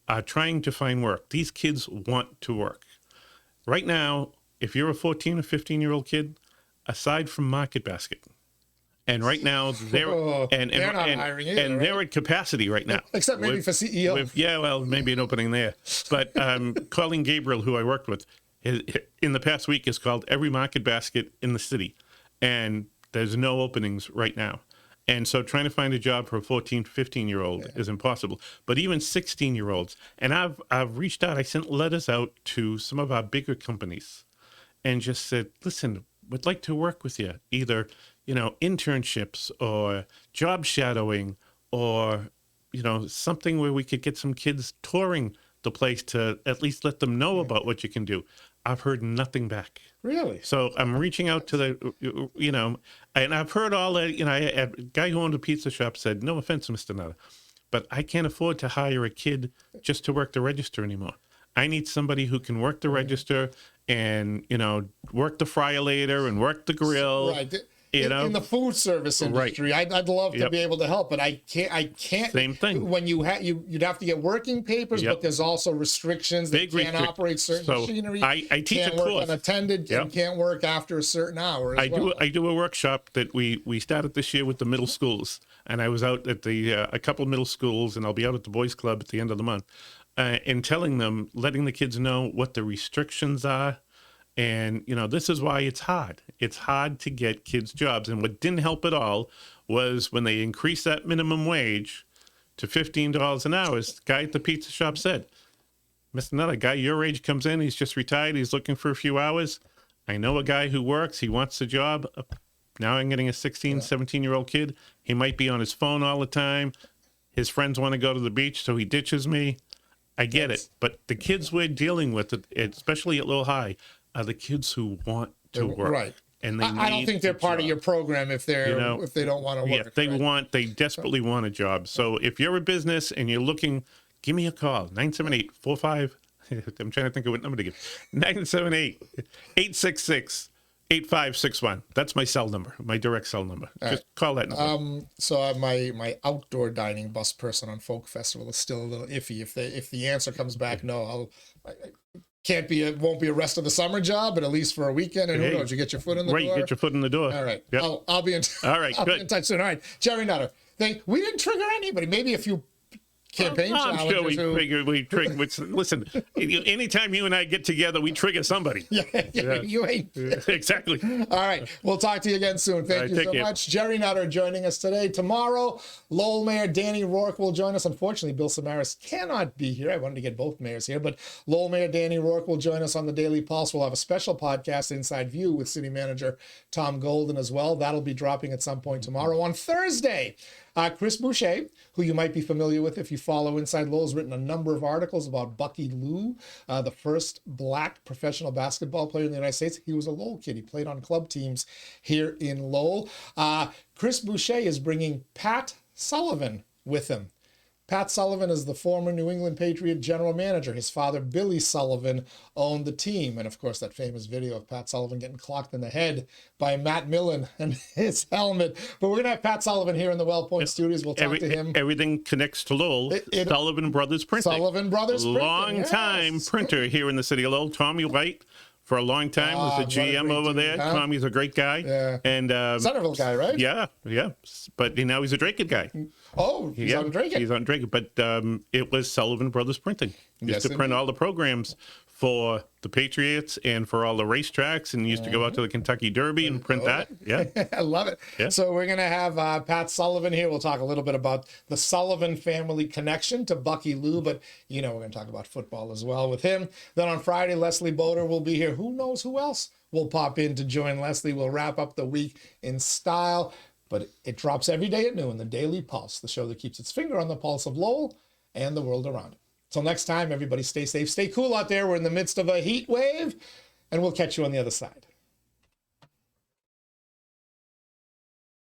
are trying to find work. These kids want to work. Right now, if you're a 14 or 15-year-old kid, aside from Market Basket, and right now they're they're at capacity right now. Except maybe for CEO. Maybe an opening there. But Colleen Gabriel, who I worked with, in the past week has called every Market Basket in the city, and there's no openings right now. And so trying to find a job for a 14, 15-year-old is impossible. But even 16-year-olds, and I've reached out, I sent letters out to some of our bigger companies and just said, listen, we'd like to work with you, either, internships or job shadowing or, something where we could get some kids touring the place to at least let them know about what you can do. I've heard nothing back. Really? So I'm reaching out to the, and I've heard all that, a guy who owned a pizza shop said, no offense, Mr. Nutter, but I can't afford to hire a kid just to work the register anymore. I need somebody who can work the register and, you know, work the fryer later and work the grill. Right. In the food service industry, right. I'd love to be able to help, but I can't. Same thing. When you'd have to get working papers, but there's also restrictions that can't operate certain machinery. I teach can't a work course. unattended and can't work after a certain hour. I do a workshop that we started this year with the middle schools, and I was out at the a couple of middle schools, and I'll be out at the boys club at the end of the month, and telling them, letting the kids know what the restrictions are. And, you know, this is why it's hard. It's hard to get kids jobs. And what didn't help at all was when they increased that minimum wage to $15 an hour, as the guy at the pizza shop said, Mr. Nutter, a guy your age comes in, he's just retired, he's looking for a few hours. I know a guy who works, he wants a job. Now I'm getting a 16, 17-year-old kid. He might be on his phone all the time. His friends want to go to the beach, so he ditches me. I get it. But the kids we're dealing with, especially at Lowell High, are the kids who want to work. Right. And I don't think they're part of your program if they don't want to work. Yeah, they desperately want a job. So if you're a business and you're looking, give me a call, 978-45, I'm trying to think of what number to give, 978-866-8561. That's my cell number, my direct cell number. Just call that number. So my outdoor dining bus person on Folk Festival is still a little iffy. If the answer comes back no, won't be a rest of the summer job, but at least for a weekend. And who knows, you get your foot in the door. Right, get your foot in the door. All right. Yep. I'll be in. All right, I'll good. be in touch soon. All right, Gerry Nutter. We didn't trigger anybody. Maybe a few campaign I'm sure we trigger. Listen, anytime you and I get together, we trigger somebody. Yeah. You ain't. Exactly. All right. We'll talk to you again soon. Thank you so much. Gerry Nutter joining us today. Tomorrow, Lowell Mayor Danny Rourke will join us. Unfortunately, Bill Samaras cannot be here. I wanted to get both mayors here, but Lowell Mayor Danny Rourke will join us on the Daily Pulse. We'll have a special podcast, Inside View, with City Manager Tom Golden as well. That'll be dropping at some point tomorrow. On Thursday, Chris Boucher, who you might be familiar with if you follow Inside Lowell, has written a number of articles about Bucky Lou, the first black professional basketball player in the United States. He was a Lowell kid. He played on club teams here in Lowell. Chris Boucher is bringing Pat Sullivan with him. Pat Sullivan is the former New England Patriot general manager. His father, Billy Sullivan, owned the team. And, of course, that famous video of Pat Sullivan getting clocked in the head by Matt Millen and his helmet. But we're going to have Pat Sullivan here in the Wellpoint Studios. We'll talk to him. Everything connects to Lowell. Sullivan Brothers Printing. Sullivan Brothers Printing, Long-time printer here in the city of Lowell. Tommy White, for a long time, was the GM over there. Huh? Tommy's a great guy. Yeah. And Centerville guy, right? Yeah. But now he's a Draken guy. Oh, he's on Draken. He's on Draken. But it was Sullivan Brothers Printing. Used to print all the programs for the Patriots and for all the racetracks, and used to go out to the Kentucky Derby and print that. Yeah. I love it. Yeah. So we're going to have Pat Sullivan here. We'll talk a little bit about the Sullivan family connection to Bucky Lou, but, we're going to talk about football as well with him. Then on Friday, Leslie Boder will be here. Who knows who else will pop in to join Leslie. We'll wrap up the week in style, but it drops every day at noon, the Daily Pulse, the show that keeps its finger on the pulse of Lowell and the world around it. Till next time, everybody stay safe, stay cool out there. We're in the midst of a heat wave, and we'll catch you on the other side.